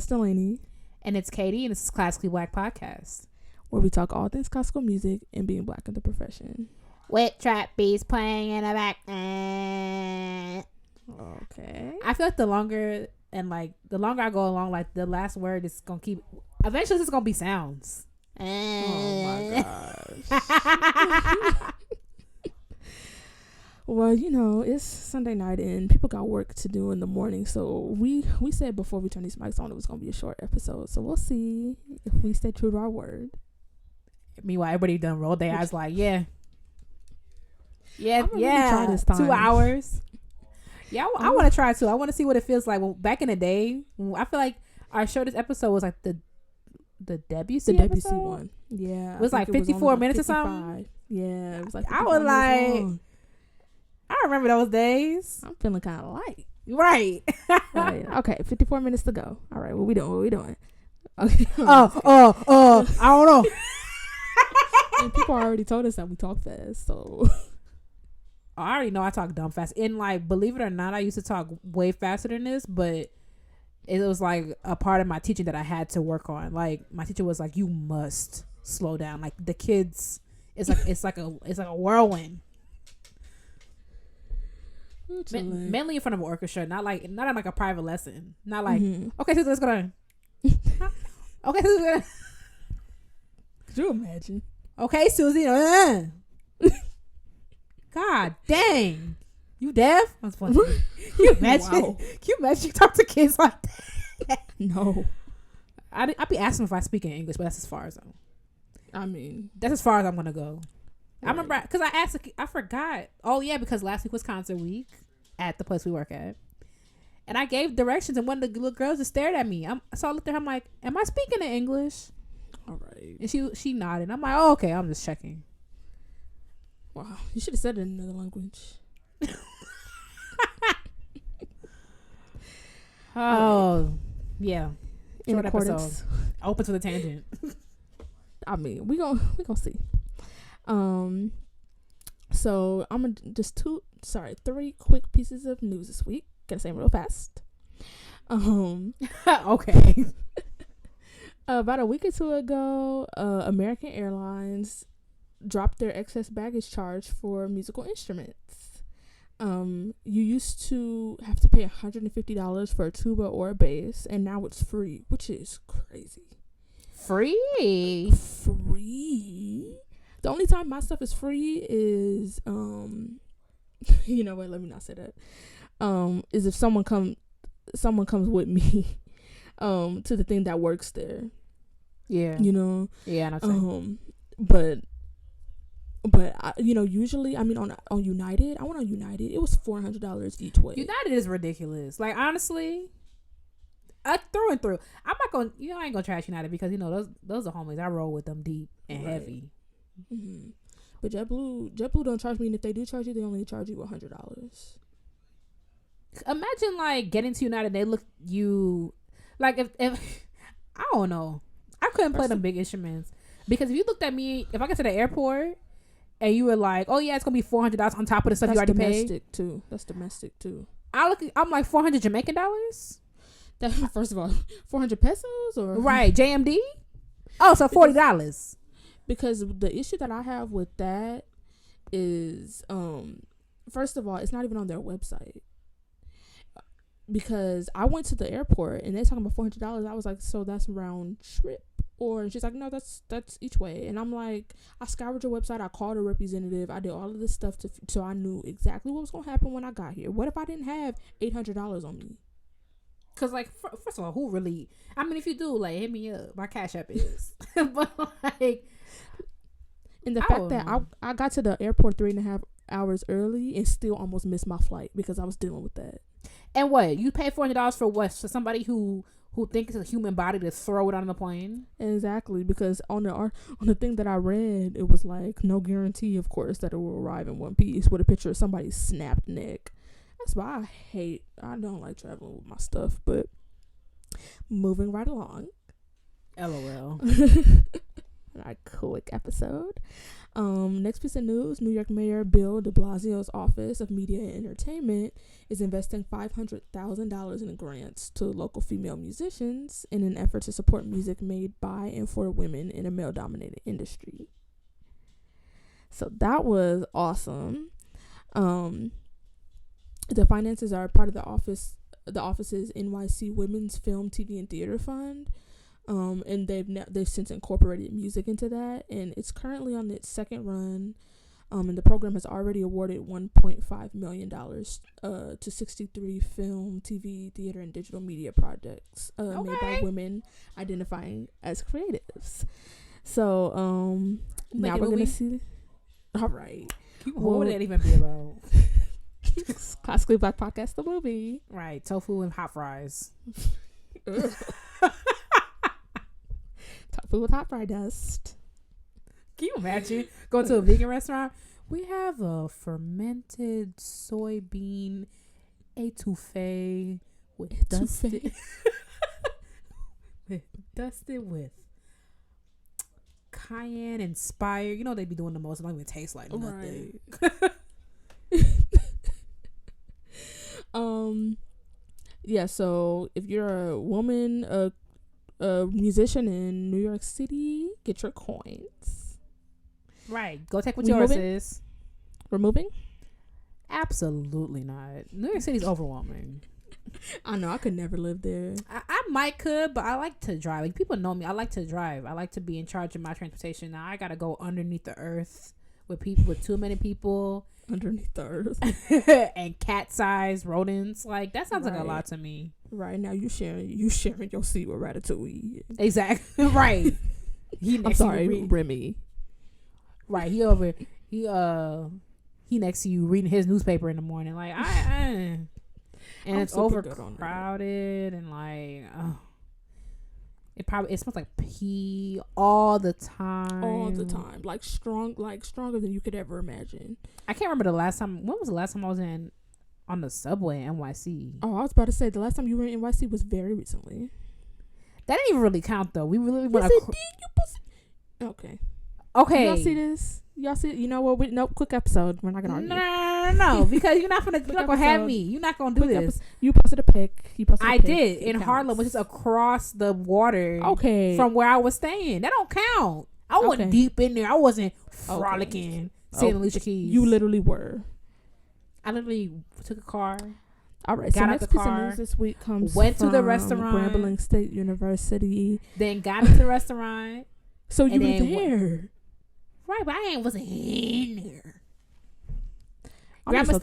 it's Delaney. And it's Katie, and this is Classically Black Podcast, where we talk all things classical music and being black in the profession. With trap beats playing in the back. Okay. I feel like the longer I go along, like the last word is gonna keep. Eventually, it's gonna be sounds. Oh my gosh. Well, you know, it's Sunday night and people got work to do in the morning. So we said before we turn these mics on, it was going to be a short episode. So we'll see if we stay true to our word. Meanwhile, everybody done rolled their eyes like, yeah. Try this time. 2 hours. Yeah, I want to try too. I want to see what it feels like. Well, back in the day, I feel like our shortest episode was like the Debussy episode? one. Yeah. It was like 54 minutes or something. Yeah, it was like I was like... Long. I remember those days. I'm feeling kind of light. Right. Right. Okay, 54 minutes to go. All right, what we doing? Okay. I don't know. And people already told us that we talk fast, so. I already know I talk dumb fast. And like, believe it or not, I used to talk way faster than this, but it was like a part of my teaching that I had to work on. Like, my teacher was like, you must slow down. Like, the kids, it's like a whirlwind. Mainly in front of an orchestra, not in like a private lesson. Not like, okay, so let's go down. Okay, so could you imagine? Okay, Susie. God dang, you deaf? That's funny. You imagine? Wow. Can you imagine you talk to kids like that? No. I'd be asking if I speak in English, but that's as far as that's as far as I'm gonna go. Right. I remember because I asked, I forgot. Oh yeah, because last week was concert week at the place we work at, and I gave directions, and one of the little girls just stared at me. So I looked at her. I'm like, "Am I speaking in English?" All right. And she nodded. I'm like, "Oh, okay. I'm just checking." Wow, you should have said it in another language. Oh, yeah. Short episode. Open to the tangent. I mean, we gonna see. So I'm gonna just 3 quick pieces of news this week. Gonna say them real fast. Okay. About a week or two ago, American Airlines dropped their excess baggage charge for musical instruments. You used to have to pay $150 for a tuba or a bass, and now it's free, which is crazy. Free. The only time my stuff is free is you know what, let me not say that. Is if someone comes with me to the thing that works there. Yeah. You know? Yeah, I know. But I, you know, usually, I mean, on United, I went on United. It was $400 each way. United is ridiculous. Like, honestly, through and through. I'm not going. I ain't gonna trash United because those are homies. I roll with them deep and heavy. Mm-hmm. But JetBlue don't charge me, and if they do charge you, they only charge you $100. Imagine like getting to United, they look you like if I don't know. I couldn't play them big instruments because if you looked at me, if I get to the airport. And you were like, "Oh yeah, it's gonna be $400 on top of the stuff you already paid." That's domestic too. I'm like $400 Jamaican dollars. That first of all, 400 pesos or right JMD. Oh, so $40. Because the issue that I have with that is, first of all, it's not even on their website. Because I went to the airport and they're talking about $400. I was like, so that's round trip. And she's like, no, that's each way. And I'm like, I scoured your website. I called a representative. I did all of this stuff so I knew exactly what was going to happen when I got here. What if I didn't have $800 on me? Because, like, first of all, who really... I mean, if you do, like, hit me up. My Cash App is. But, like... And the fact that I got to the airport 3.5 hours early and still almost missed my flight because I was dealing with that. And what? You pay $400 for what? For somebody who thinks it's a human body to throw it on the plane? Exactly, because on the thing that I read, it was like no guarantee, of course, that it will arrive in one piece with a picture of somebody's snapped neck. That's why I don't like traveling with my stuff. But moving right along. LOL. a quick episode. Next piece of news: New York Mayor Bill de Blasio's Office of Media and Entertainment is investing $500,000 in grants to local female musicians in an effort to support music made by and for women in a male-dominated industry. So that was awesome. The finances are part of the office's NYC Women's Film, TV, and Theater Fund. And they've since incorporated music into that, and it's currently on its second run. And the program has already awarded $1.5 million to 63 film, TV, theater, and digital media projects made by women identifying as creatives. So now we're gonna see. All right, what would that even be about? Classically Black Podcast, the movie. Right, tofu and hot fries. Tofu with hot fry dust. Can you imagine going to a vegan restaurant? We have a fermented soybean etouffee with dusted with cayenne inspired. You know they be doing the most. It don't even taste like nothing. Right. Yeah. So if you're a woman, a musician in New York City, get your coins. Right. Go take what yours is. We're moving? Absolutely not. New York City's overwhelming. I know. I could never live there. I might could, but I like to drive. Like, people know me. I like to drive. I like to be in charge of my transportation. Now I gotta go underneath the earth with too many people. Underneath the earth. And cat-sized rodents. Like, that sounds like a lot to me. Right. Now you sharing your seat with Ratatouille. Exactly. Right. I'm sorry, Remy. Right. He next to you reading his newspaper in the morning. Like, and it's overcrowded and like, it smells like pee all the time. Like stronger than you could ever imagine. I can't remember the last time. When was the last time I was on the subway in NYC? Oh, I was about to say the last time you were in NYC was very recently. That didn't even really count though. We really went. Yes, it did. Okay. Y'all see this? Y'all see? You know what? Nope. Quick episode. We're not gonna argue. No, because you're not gonna have me. You're not gonna do this. You posted a pic. I did in Harlem, which is across the water. Okay. From where I was staying, that don't count. I wasn't deep in there. I wasn't frolicking, seeing Alicia Keys. You literally were. I literally took a car. All right. So next piece of news this week went to the restaurant, Grambling State University. Then got into the restaurant. So you were there. Right, but I wasn't in there. I'm gonna just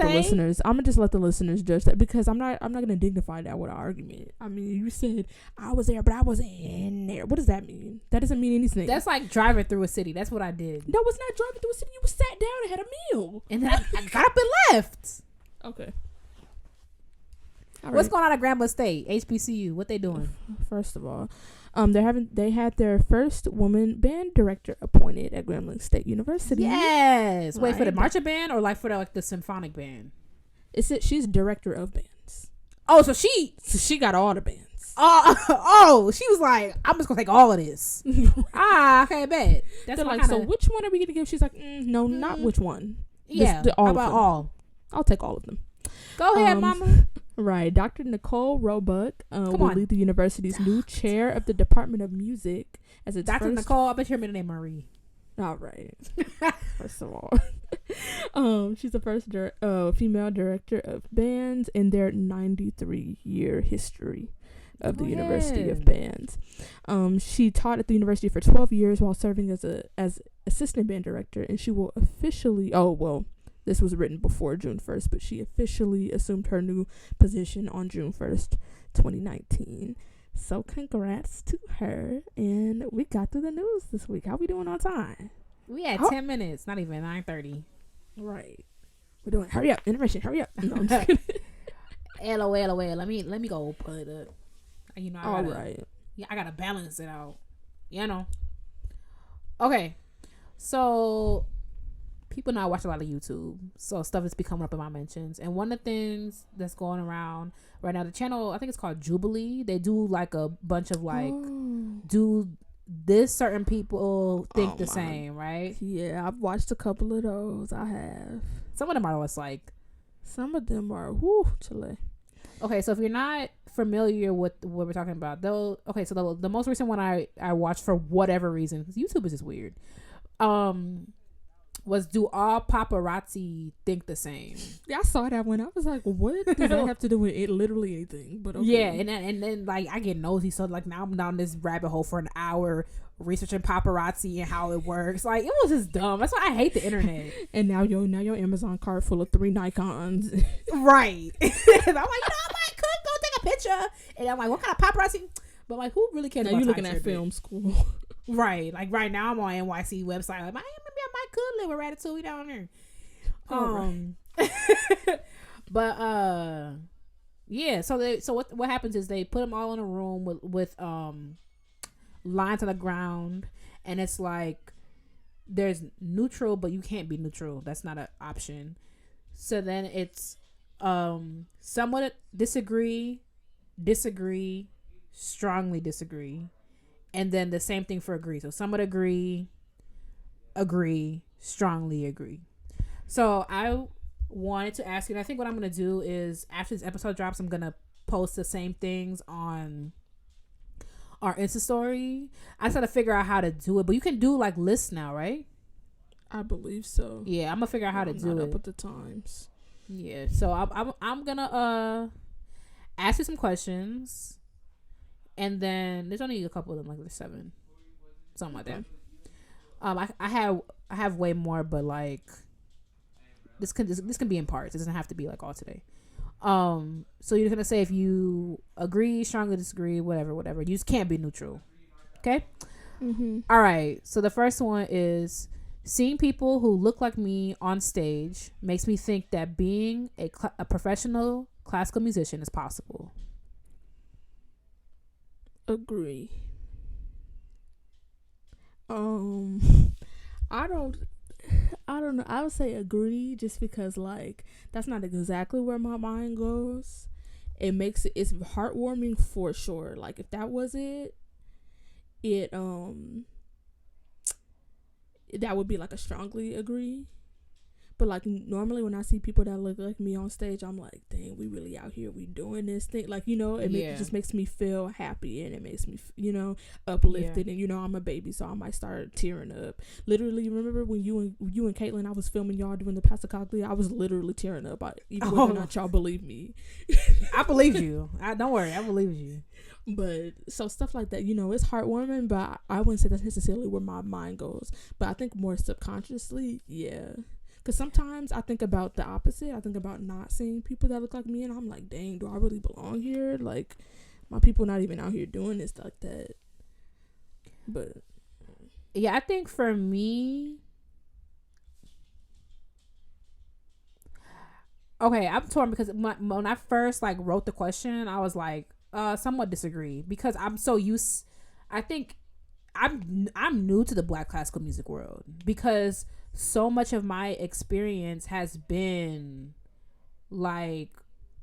let the listeners judge that, because I'm not gonna dignify that with an argument. I mean, you said I was there, but I wasn't in there. What does that mean? That doesn't mean anything. That's like driving through a city. That's what I did. No, it's not driving through a city. You sat down and had a meal, and then I got up and left. Okay. What's going on at Grambling State? HBCU. What they doing? First of all, they had their first woman band director appointed at Grambling State University. Yes. Wait, for the marching band or like for the symphonic band? She's director of bands. Oh, so she got all the bands. She was like, I'm just gonna take all of this. Okay, bet. They're like, so which one are we gonna give? She's like, no, not which one. Yeah, all how about all? I'll take all of them. Go ahead, mama. Right. Dr. Nicole Roebuck will lead the university's new chair of the Department of Music as its Dr. Nicole, I bet your middle name Marie. All right. First of all. She's the first female director of bands in their 93-year history of the University of Bands. She taught at the university for 12 years while serving as assistant band director, and she will officially this was written before June 1st, but she officially assumed her new position on June 1st, 2019. So congrats to her. And we got through the news this week. How we doing on time? We had 10 minutes, not even 9:30. Right. We're doing, hurry up, intermission, hurry up. No, I'm just kidding. LOL. Let me go put it up. You know, I gotta balance it out. You know. Okay. So people know I watch a lot of YouTube, so stuff is coming up in my mentions. And one of the things that's going around right now, the channel, I think it's called Jubilee. They do like a bunch of like do this certain people think the same, right? Yeah, I've watched a couple of those. I have. Some of them are always like. Some of them are Chile. Okay, so if you're not familiar with what we're talking about, though, okay, so the most recent one I watched for whatever reason, because YouTube is just weird, was do all paparazzi think the same? Yeah, I saw that one. I was like, what does that have to do with it? Literally anything? But okay. Yeah, and then like I get nosy, so like now I'm down this rabbit hole for an hour researching paparazzi and how it works. Like it was just dumb. That's why I hate the internet. And now your Amazon cart full of 3 Nikons. Right. I'm like, I might could go take a picture. And I'm like, what kind of paparazzi? But like, who really cares? Now you looking at film school. Right. Like right now I'm on NYC website. Like, maybe I might could live with Ratatouille down there. But yeah. So what happens is they put them all in a room with lines on the ground, and it's like there's neutral, but you can't be neutral. That's not an option. So then it's somewhat disagree, strongly disagree, and then the same thing for agree. So somewhat agree, strongly agree. So I wanted to ask you, and I think what I'm going to do is after this episode drops, I'm going to post the same things on our Insta story. I just got to figure out how to do it, but you can do like lists now, right? I believe so. Yeah, I'm gonna figure out how to do it. Up with the times. Yeah, so I'm gonna ask you some questions, and then there's only a couple of them, like there's 7, something like that. I have way more, but like this can be in parts. It doesn't have to be like all today. So you're gonna say if you agree, strongly disagree, whatever. You just can't be neutral. Okay. Mm-hmm. All right. So the first one is seeing people who look like me on stage makes me think that being a professional classical musician is possible. Agree. I don't know. I would say agree just because like that's not exactly where my mind goes. It's heartwarming for sure. Like if that was it that would be like a strongly agree. But like normally when I see people that look like me on stage, I'm like, dang, we really out here, we doing this thing. Like, it just makes me feel happy, and it makes me, uplifted. Yeah. And I'm a baby, so I might start tearing up. Literally, remember when you and Caitlin, I was filming y'all doing the Passacaglia, I was literally tearing up. Even whether or not y'all believe me. I believe you. Don't worry, I believe you. But so stuff like that, it's heartwarming, but I wouldn't say that's necessarily where my mind goes. But I think more subconsciously, yeah. Because sometimes I think about the opposite. I think about not seeing people that look like me, and I'm like, dang, do I really belong here? Like, my people not even out here doing this like that. But yeah, I think for me, okay, I'm torn because when I first like wrote the question, I was like, somewhat disagree because I'm so used. I think I'm new to the Black classical music world because so much of my experience has been like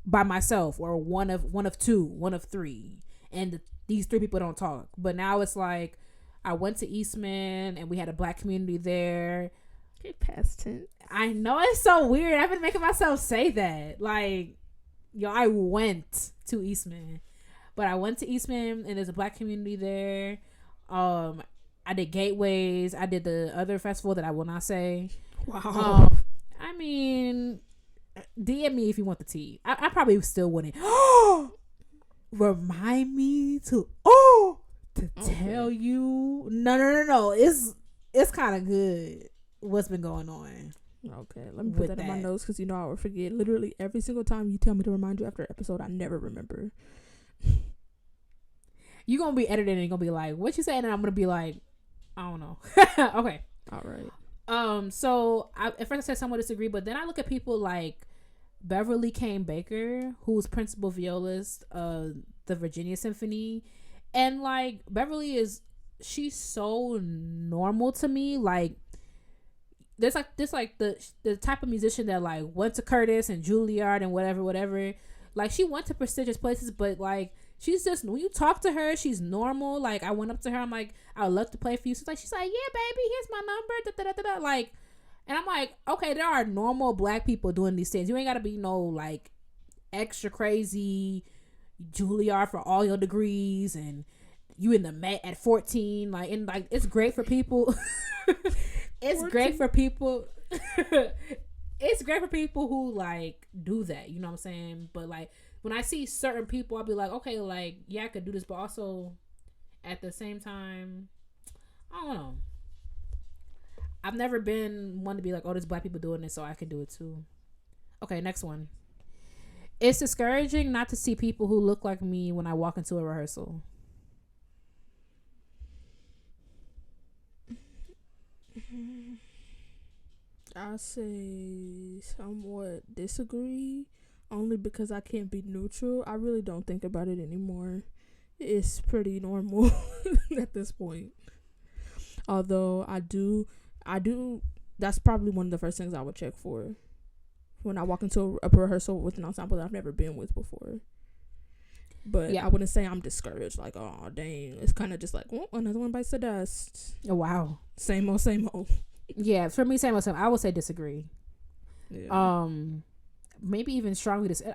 by myself or one of 2, one of 3, and these 3 people don't talk. But now it's like I went to Eastman and we had a Black community there. Past tense. I know, it's so weird. I've been making myself say that. Like, I went to Eastman, but I went to Eastman and there's a Black community there. I did Gateways. I did the other festival that I will not say. Wow. I mean, DM me if you want the tea. I probably still wouldn't. Remind me to tell you. No. It's kind of good. What's been going on? Okay, let me put that in my notes because I will forget. Literally every single time you tell me to remind you after an episode, I never remember. You're gonna be editing and you're gonna be like, what you saying? And I'm gonna be like, I don't know. Okay. All right. So at first I said somewhat disagree, but then I look at people like Beverly Kane Baker, who's principal violist of the Virginia Symphony, and like Beverly she's so normal to me. Like there's the type of musician that like went to Curtis and Juilliard and whatever. Like she went to prestigious places, but like she's just, when you talk to her, she's normal. Like, I went up to her, I'm like, I would love to play for you. She's like, yeah, baby, here's my number. Da, da, da, da, da. Like, and I'm like, okay, there are normal black people doing these things. You ain't gotta be no like extra crazy Juilliard for all your degrees, and you in the Met at 14. Like, and like, it's great for people. It's 14. Great for people. It's great for people who like do that. You know what I'm saying? But like, when I see certain people, I'll be like, okay, like, yeah, I could do this, but also at the same time, I don't know. I've never been one to be like, oh, there's black people doing this, so I can do it too. Okay, next one. It's discouraging not to see people who look like me when I walk into a rehearsal. I say somewhat disagree, only because I can't be neutral. I really don't think about it anymore. It's pretty normal at this point. Although I do, that's probably one of the first things I would check for when I walk into a rehearsal with an ensemble that I've never been with before. But yeah, I wouldn't say I'm discouraged. Like, oh, dang. It's kind of just like, oh, another one bites the dust. Oh, wow. Same old, same old. Yeah, for me, same old, same. I would say disagree. Yeah. Maybe even strongly disagree.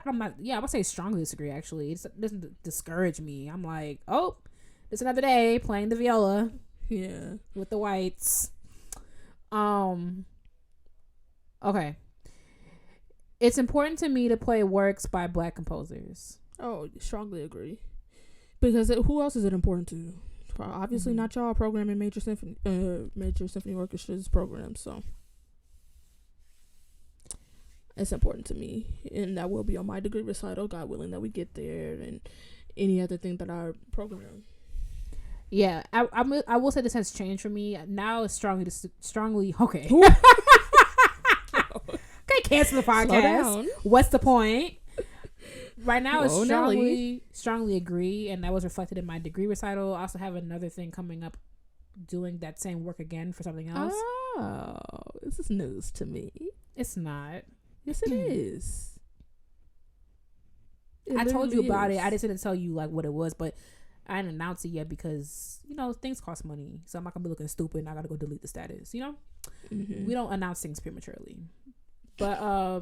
I would say strongly disagree, actually. It doesn't discourage me. I'm like, oh, it's another day playing the viola. Yeah. With the whites. Okay. It's important to me to play works by black composers. Oh, strongly agree. Because who else is it important to? Obviously not y'all programming major symphony orchestra's programs, so it's important to me, and that will be on my degree recital, God willing that we get there, and any other thing that I program. Yeah, I will say this has changed for me now. It's strongly okay. Okay, cancel the podcast. What's the point? Right now, it's strongly agree, and that was reflected in my degree recital. I also have another thing coming up, doing that same work again for something else. Oh, this is news to me. It's not. Yes, it is. I told you about it. I just didn't tell you like what it was, but I didn't announce it yet because things cost money, so I'm not gonna be looking stupid and I gotta go delete the status. We don't announce things prematurely, but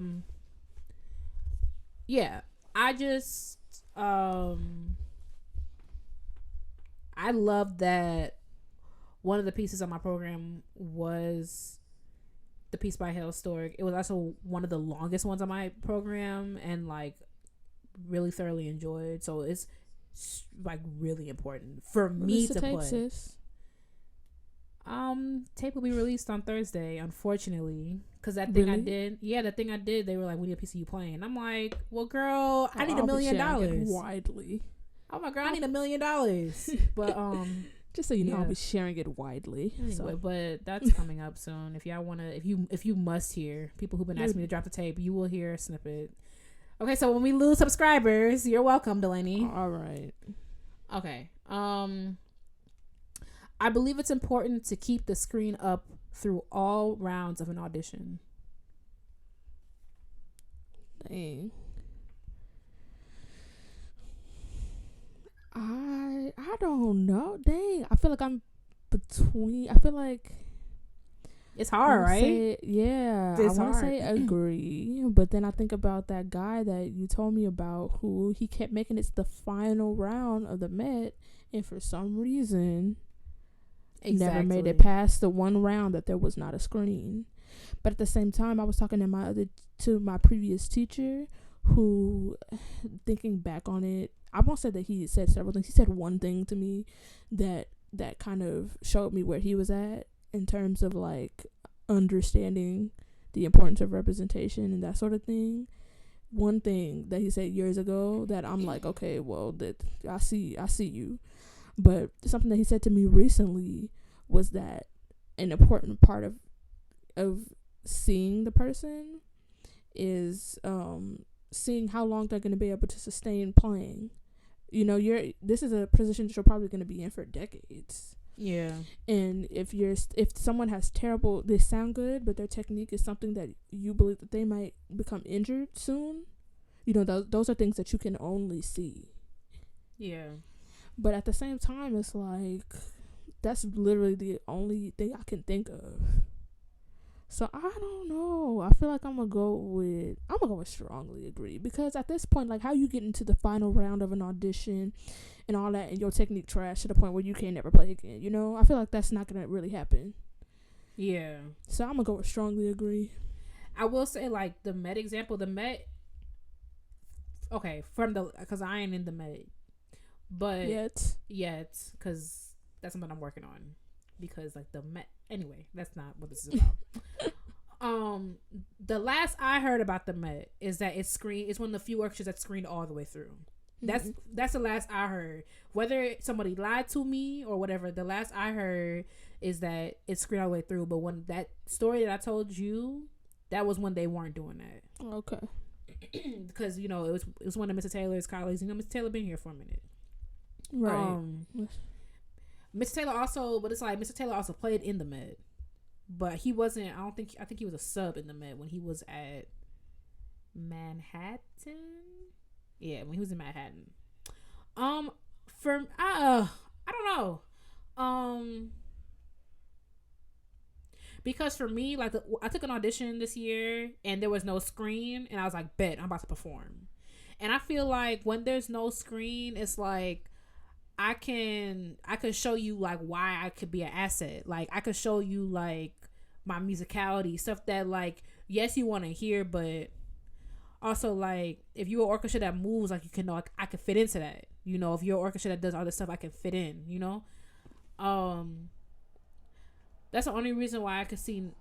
yeah. I just I love that one of the pieces on my program was the piece by Hale Stork. It was also one of the longest ones on my program, and like really thoroughly enjoyed. So it's like really important for me to play. Sis? Tape will be released on Thursday, unfortunately, because that thing I did, they were like, we need a piece of you playing. And I'm like, well, girl, I need $1 million widely. Oh my girl, I need $1 million. But just so you know, I'll be sharing it widely. Anyway, so. But that's coming up soon. If y'all wanna, if you must hear, people who've been asking me to drop the tape, you will hear a snippet. Okay, so when we lose subscribers, you're welcome, Delaney. All right. Okay. I believe it's important to keep the screen up through all rounds of an audition. Dang. I don't know. Dang. I feel like I'm between. I feel like it's hard, right? Yeah. I want to say agree, but then I think about that guy that you told me about who he kept making it to the final round of the Met, and for some reason never made it past the one round that there was not a screen. But at the same time, I was talking to my previous teacher, who, thinking back on it, I won't say that he said several things. He said one thing to me that kind of showed me where he was at in terms of like understanding the importance of representation and that sort of thing. One thing that he said years ago that I'm like, okay, well, that I see you. But something that he said to me recently was that an important part of seeing the person is seeing how long they're going to be able to sustain playing. This is a position that you're probably going to be in for decades. Yeah. And if someone has they sound good, but their technique is something that you believe that they might become injured soon, those are things that you can only see. Yeah. But at the same time, it's like that's literally the only thing I can think of. So I don't know. I feel like I'm gonna go with strongly agree, because at this point, like, how you get into the final round of an audition and all that, and your technique trash to the point where you can't never play again. You know, I feel like that's not gonna really happen. Yeah. So I'm gonna go with strongly agree. I will say, like, the Met example, the Met. Okay, because I ain't in the Met, but yet, because that's something I'm working on. Because like the Met, anyway, that's not what this is about. The last I heard about the Met is that it's one of the few orchestras that's screened all the way through. That's the last I heard. Whether somebody lied to me or whatever, the last I heard is that it's screened all the way through. But when that story that I told you, that was when they weren't doing that. Okay. Because it was one of Mr. Taylor's colleagues. Mr. Taylor been here for a minute. Right. Mr. Taylor also, but it's like Mr. Taylor also played in the Met, but he wasn't. I think he was a sub in the Met when he was at Manhattan. Yeah, when he was in Manhattan. I don't know. Because for me, like, I took an audition this year and there was no screen, and I was like, bet I'm about to perform. And I feel like when there's no screen, it's like I could show you like why I could be an asset. Like, I could show you like my musicality, stuff that like, yes, you want to hear, but also like if you're an orchestra that moves, like, you can know, like, I could fit into that. If you're an orchestra that does all this stuff, I can fit in. That's the only reason why I could see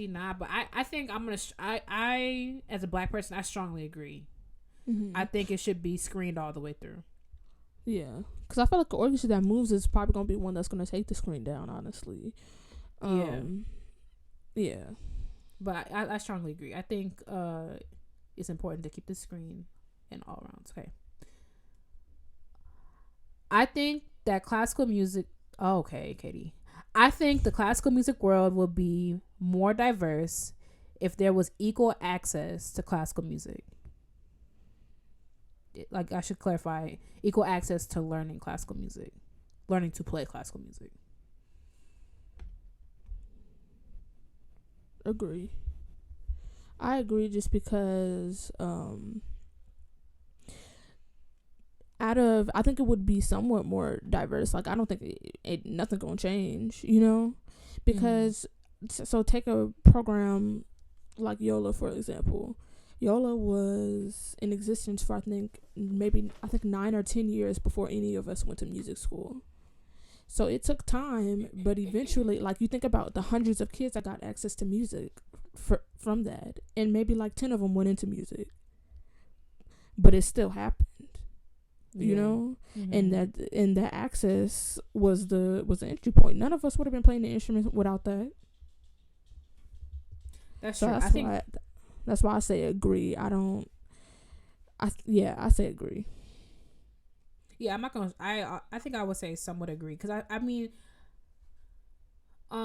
not. But I think I'm gonna. I as a black person, I strongly agree. Mm-hmm. I think it should be screened all the way through. Yeah, because I feel like the orchestra that moves is probably gonna be one that's gonna take the screen down. Honestly. Yeah. But I strongly agree. I think it's important to keep the screen in all rounds. Okay. I think that classical music. Oh, okay, Katie. I think the classical music world will be more diverse if there was equal access to classical music. Like, I should clarify, equal access to learning classical music, learning to play classical music. Agree. I agree, just because I think it would be somewhat more diverse. Like, I don't think nothing gonna change, because so take a program like Viola, for example. Viola was in existence for I think 9 or 10 years before any of us went to music school. So it took time, but eventually, like, you think about the hundreds of kids that got access to music from that, and maybe like 10 of them went into music, but it still happened. Mm-hmm. and that access was the entry point. None of us would have been playing the instruments without that. That's true. That's why I say agree. I say agree. Yeah, I'm not gonna. I think I would say somewhat agree, because I mean, I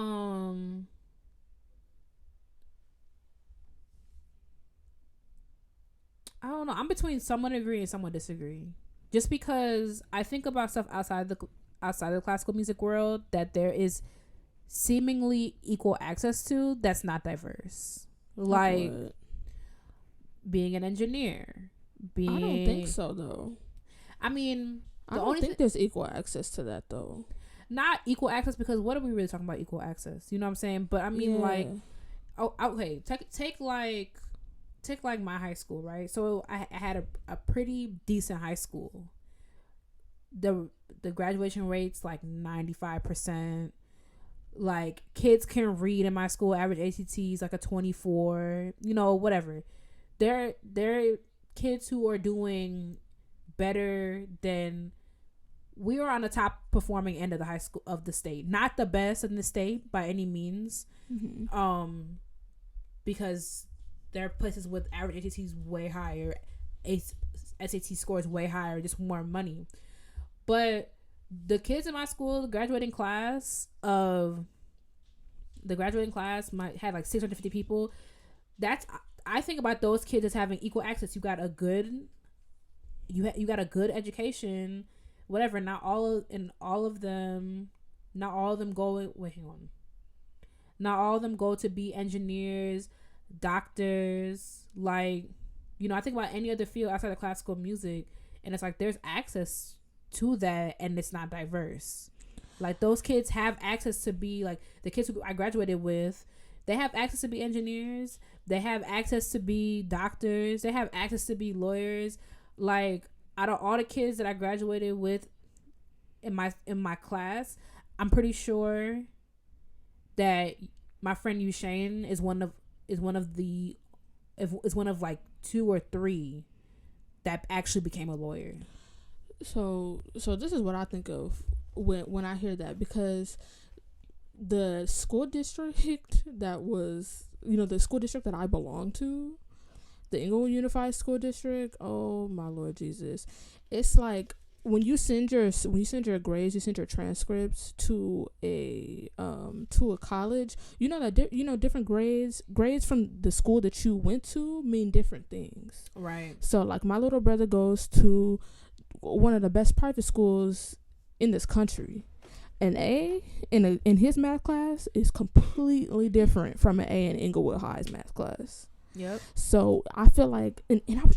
don't know. I'm between somewhat agree and somewhat disagree. Just because I think about stuff outside the classical music world that there is seemingly equal access to, that's not diverse. Like being an engineer. I don't think so, though. I mean, I don't think there's equal access to that, though. Not equal access, because what are we really talking about equal access? You know what I'm saying? But I mean, like, okay, take like my high school, right? So I had a pretty decent high school. The graduation rate's like 95%. Like, kids can read in my school. Average ACT's like a 24. Whatever. They're kids who are doing better than. We are on the top performing end of the high school of the state. Not the best in the state by any means. Mm-hmm. Because there are places with average ACTs way higher, SAT scores way higher, just more money. But the kids in my school, the graduating class had like 650 people. I think about those kids as having equal access. You got a good you got a good education, whatever. Not all of them go. Wait, hang on. Not all of them go to be engineers, doctors. Like, you know, I think about any other field outside of classical music, and it's like there's access to that, and it's not diverse. Like, those kids have access to be, like, the kids who I graduated with, they have access to be engineers. They have access to be doctors. They have access to be lawyers. Like, out of all the kids that I graduated with in my class, I'm pretty sure that my friend Ushane is one of like 2 or 3 that actually became a lawyer. So this is what I think of when I hear that, because the school district that was, you know, the school district that I belong to, the Inglewood Unified School District, oh my Lord Jesus, it's like when you send your grades, you send your transcripts to a college, you know that different grades from the school that you went to mean different things. Right. So like my little brother goes to one of the best private schools in this country. An A in his math class is completely different from an A in Inglewood High's math class. Yep. So I feel like, and I was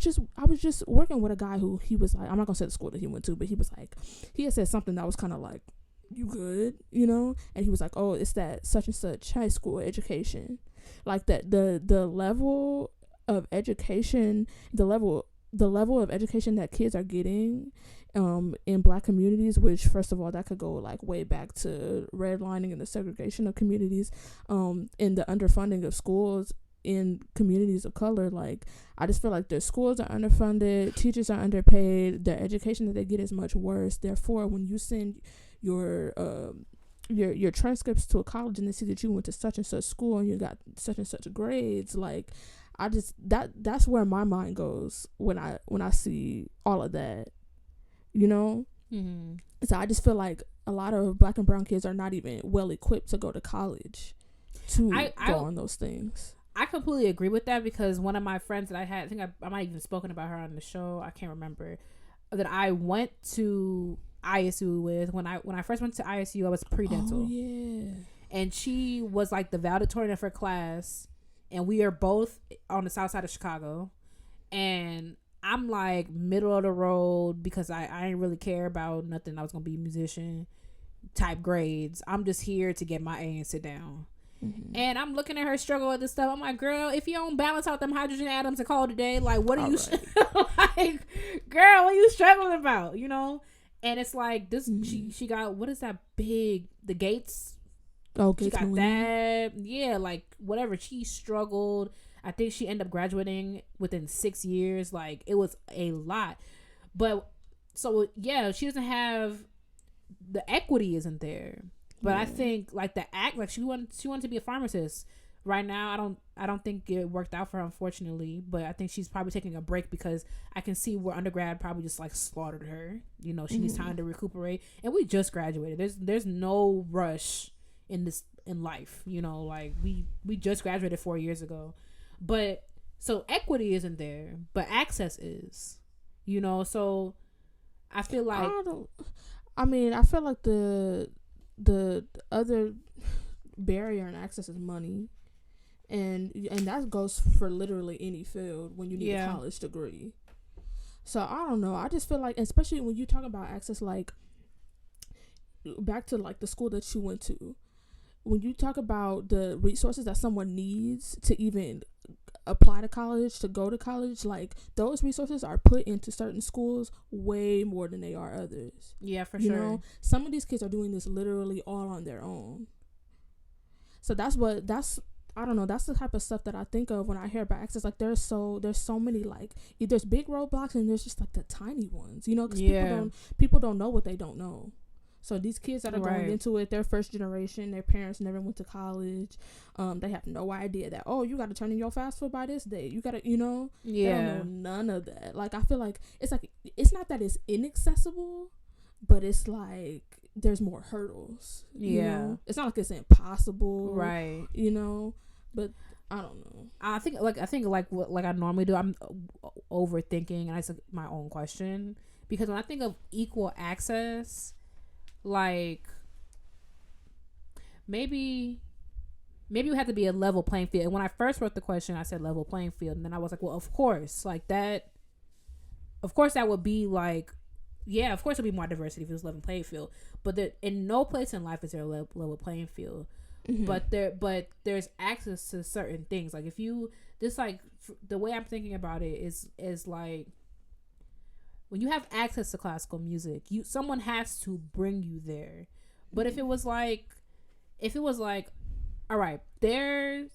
just working with a guy who, he was like, I'm not gonna say the school that he went to, but he was like, he had said something that was kind of like, you good, you know? And he was like, oh, it's that such and such high school education, like that the level of education, the level of education that kids are getting in Black communities, which first of all, that could go like way back to redlining and the segregation of communities, and the underfunding of schools in communities of color. Like, I just feel like their schools are underfunded, teachers are underpaid, their education that they get is much worse. Therefore, when you send your transcripts to a college and they see that you went to such and such school and you got such and such grades, like, I just that's where my mind goes when I see all of that, you know. Mm-hmm. So I just feel like a lot of Black and brown kids are not even well equipped to go to college to go on those things. I completely agree with that, because one of my friends that I had, I think I might have even spoken about her on the show, I can't remember, that I went to ISU with. When I first went to ISU, I was pre-dental. Oh, yeah. And she was like the valedictorian of her class, and we are both on the south side of Chicago, and I'm like middle of the road because I didn't really care about nothing. I was gonna be a musician type grades. I'm just here to get my A and sit down. Mm-hmm. And I'm looking at her struggle with this stuff. I'm like, girl, if you don't balance out them hydrogen atoms and call it a day, like, what are you like, girl, what are you struggling about, you know? And it's like this. Mm-hmm. She got, what is that big, the Gates? Oh, she got that. Yeah, like whatever. She struggled. I think she ended up graduating within 6 years. Like, it was a lot. But so yeah, she doesn't have, the equity isn't there. But I think like the act, like she wanted to be a pharmacist. Right now, I don't think it worked out for her, unfortunately. But I think she's probably taking a break, because I can see where undergrad probably just like slaughtered her. You know, she needs time to recuperate. And we just graduated. There's no rush in life. You know, like we just graduated 4 years ago. But so equity isn't there, but access is. You know, so I feel like I feel like the other barrier in access is money, and that goes for literally any field when you need a college degree. So I don't know, I just feel like, especially when you talk about access, like back to like the school that you went to, when you talk about the resources that someone needs to even apply to college, to go to college, like those resources are put into certain schools way more than they are others. Yeah, for you sure. know, some of these kids are doing this literally all on their own. So that's I don't know, that's the type of stuff that I think of when I hear about access. Like there's so many, like there's big roadblocks and there's just like the tiny ones, you know, because people don't know what they don't know. So these kids that are going into it, they're first generation. Their parents never went to college. They have no idea that, oh, you got to turn in your FAFSA by this day. You got to, you know. Yeah. They don't know none of that. Like, I feel like it's not that it's inaccessible, but it's like there's more hurdles. Yeah. You know? It's not like it's impossible. Right. You know. But I don't know. I think what I normally do, I'm overthinking, and I ask my own question, because when I think of equal access, like maybe it had to be a level playing field. And when I first wrote the question, I said level playing field, and then I was like, well, of course, like that. Of course, that would be like, yeah, of course, it'd be more diversity if it was level playing field. But in no place in life is there a level playing field. Mm-hmm. But there's access to certain things. Like if you just like the way I'm thinking about it is like when you have access to classical music, someone has to bring you there. But if it was like, all right, there's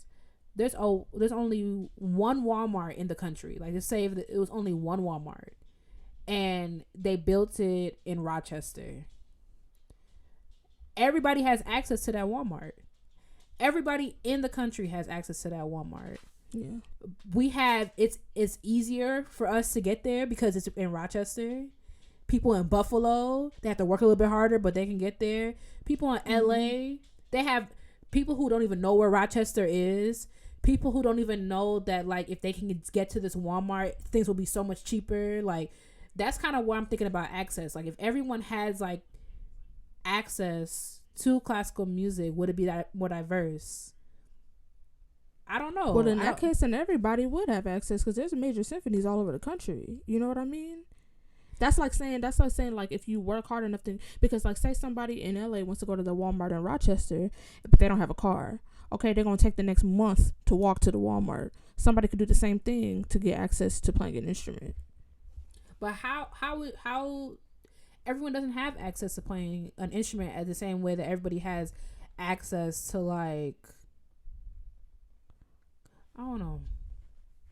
only one Walmart in the country. Like, just say it was only one Walmart, and they built it in Rochester. Everybody has access to that Walmart. Everybody in the country has access to that Walmart. Yeah, we have it's easier for us to get there because it's in Rochester. People in Buffalo, they have to work a little bit harder, but they can get there. People in LA, they have people who don't even know where Rochester is. People who don't even know that, like, if they can get to this Walmart, things will be so much cheaper. Like, that's kind of what I'm thinking about access. Like, if everyone has like access to classical music, would it be that more diverse? I don't know. Well, in that case, then everybody would have access, because there's major symphonies all over the country. You know what I mean? That's like saying like if you work hard enough to, because like say somebody in LA wants to go to the Walmart in Rochester, but they don't have a car. Okay, they're gonna take the next month to walk to the Walmart. Somebody could do the same thing to get access to playing an instrument. But how everyone doesn't have access to playing an instrument at the same way that everybody has access to, like, I don't know.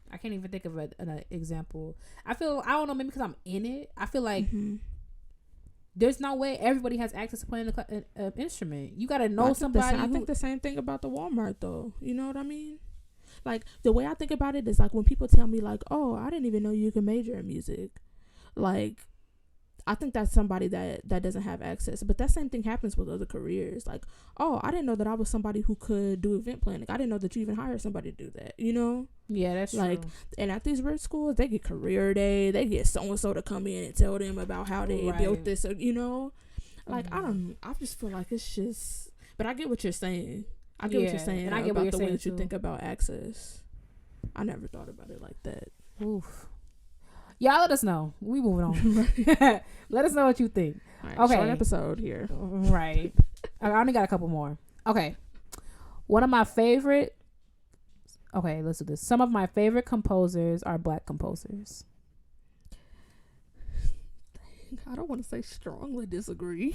I can't even think of an example. I don't know, maybe because I'm in it. I feel like there's no way everybody has access to playing an instrument. You got to know somebody. I think the same thing about the Walmart, though. You know what I mean? Like, the way I think about it is like when people tell me like, oh, I didn't even know you could major in music. Like, I think that's somebody that doesn't have access. But that same thing happens with other careers. Like, oh, I didn't know that I was somebody who could do event planning. I didn't know that you even hired somebody to do that, you know? Yeah, that's like, true. And at these rich schools, they get career day. They get so-and-so to come in and tell them about how they built this, you know? Like, I just feel like it's just... But I get what you're saying. I get what you're saying. And I get about the way that you think about access. I never thought about it like that. Oof. Y'all let us know. We moving on. Let us know what you think. Right, okay. Short episode here. Right. I only got a couple more. Okay. One of my favorite... Okay, let's do this. Some of my favorite composers are Black composers. I don't want to say strongly disagree.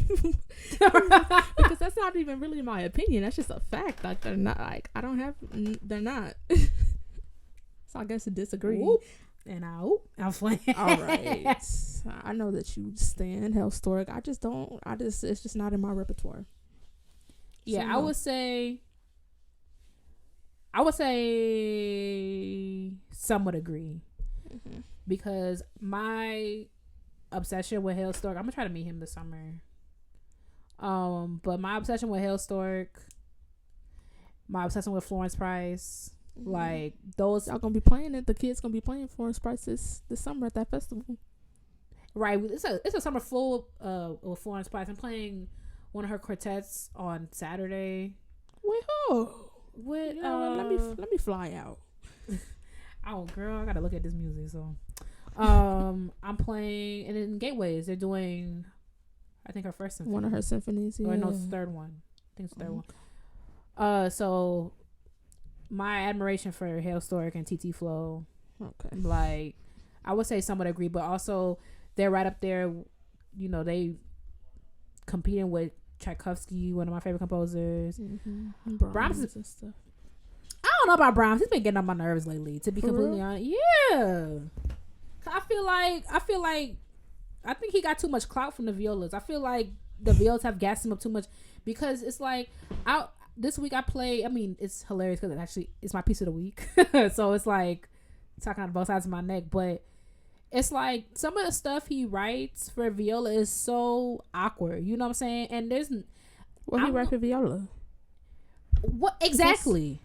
Because that's not even really my opinion. That's just a fact. Like, they're not... Like, I don't have... They're not. So I guess to disagree. Ooh. And I'm playing. All right. I know that you stand Hellstork. It's just not in my repertoire. Yeah, so, no. I would say somewhat agree. Mm-hmm. Because my obsession with Hellstork, I'm gonna try to meet him this summer. But my obsession with Hellstork, my obsession with Florence Price, like those, y'all gonna be playing it. The kids gonna be playing Florence Price this summer at that festival. Right, it's a summer full with Florence Price. I'm playing one of her quartets on Saturday. Let me fly out. Oh, girl, I gotta look at this music. So, I'm playing, and in Gateways they're doing, I think her first symphony, one of her symphonies. Yeah. Or no, it's the third one. I think it's the third one. So my admiration for Hellstork and TT Flow, okay, like I would say somewhat agree, but also they're right up there. You know, they competing with Tchaikovsky, one of my favorite composers. Mm-hmm. Brahms and stuff. I don't know about Brahms. He's been getting on my nerves lately, to be completely honest. Yeah, I feel like I think he got too much clout from the violas. I feel like the violas have gassed him up too much, because it's like this week I play. I mean, it's hilarious because it's my piece of the week. So it's like talking out both sides of my neck, but it's like some of the stuff he writes for viola is so awkward. You know what I'm saying? And there's what he write for viola. What exactly?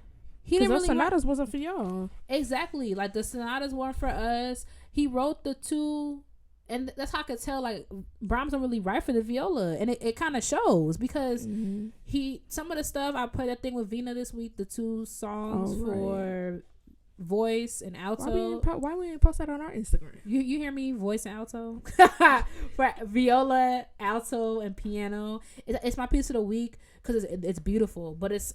He didn't really sonatas wasn't for y'all. Exactly. Like the sonatas weren't for us. He wrote the two, and that's how I could tell like Brahms don't really write for the viola, and it kind of shows because some of the stuff I played that thing with Vina this week, the two songs for voice and alto. Why we ain't post that on our Instagram? You hear me? Voice and alto for viola, alto, and piano. It's my piece of the week because it's beautiful, but it's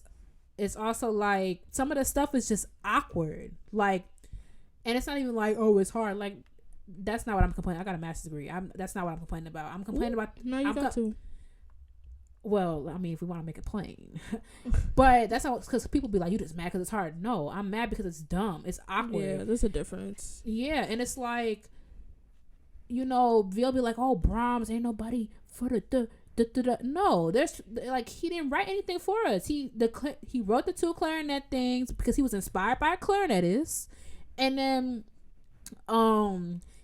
also like some of the stuff is just awkward, like, and it's not even like, oh, it's hard. Like, that's not what I'm complaining. I got a master's degree. That's not what I'm complaining about. I'm complaining about. No, you got to. Well, I mean, if we want to make it plain, but that's not because people be like, you just mad because it's hard. No, I'm mad because it's dumb. It's awkward. Yeah, there's a difference. Yeah, and it's like, they'll be like, oh, Brahms ain't nobody for the. No, there's like he didn't write anything for us. He wrote the two clarinet things because he was inspired by a clarinetist, and then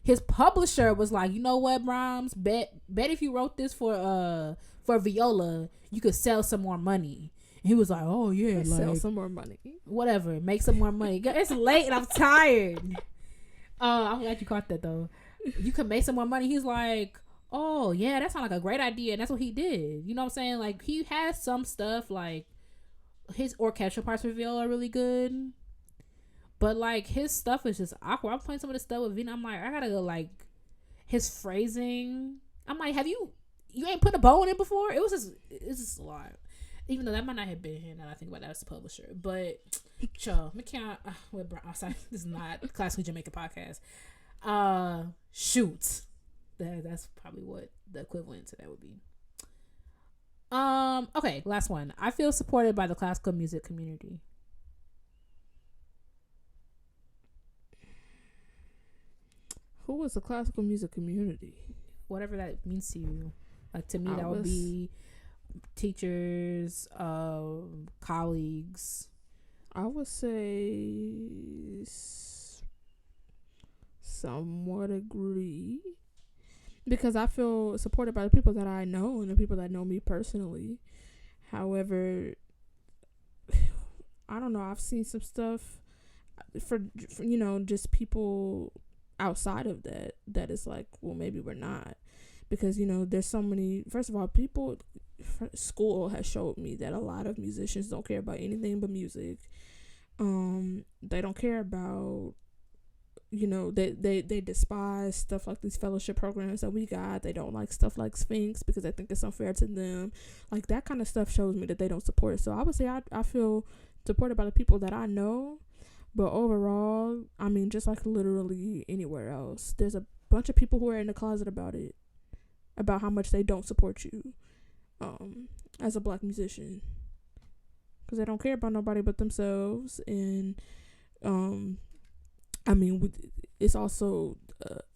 his publisher was like, you know what, Brahms, bet if you wrote this for viola, you could sell some more money. And he was like, oh yeah, sell some more money, whatever, make some more money. It's late and I'm tired. I'm glad you caught that though. You could make some more money. He's like, oh yeah, that sounds like a great idea, and that's what he did. You know what I'm saying? Like, he has some stuff, like his orchestral parts for viola are really good, but like his stuff is just awkward. I'm playing some of the stuff with Vina. I'm like, I gotta go, like, his phrasing. I'm like, you ain't put a bow in it before? It's just a lot. Even though that might not have been here, now that I think about that as the publisher. But sorry, this is not classically Jamaican podcast. Shoot. That's probably what the equivalent to that would be. Okay, last one. I feel supported by the classical music community. Who is the classical music community? Whatever that means to you. Like, to me, that would be teachers, colleagues. I would say somewhat agree. Because I feel supported by the people that I know and the people that know me personally. However, I don't know. I've seen some stuff for just people outside of that is like, well, maybe we're not. Because, there's so many, first of all, school has showed me that a lot of musicians don't care about anything but music. They don't care about, they despise stuff like these fellowship programs that we got. They don't like stuff like Sphinx because they think it's unfair to them. Like, that kind of stuff shows me that they don't support it. So I would say I feel supported by the people that I know. But overall, I mean, just like literally anywhere else, there's a bunch of people who are in the closet about it, about how much they don't support you as a black musician, because they don't care about nobody but themselves. And I mean, it's also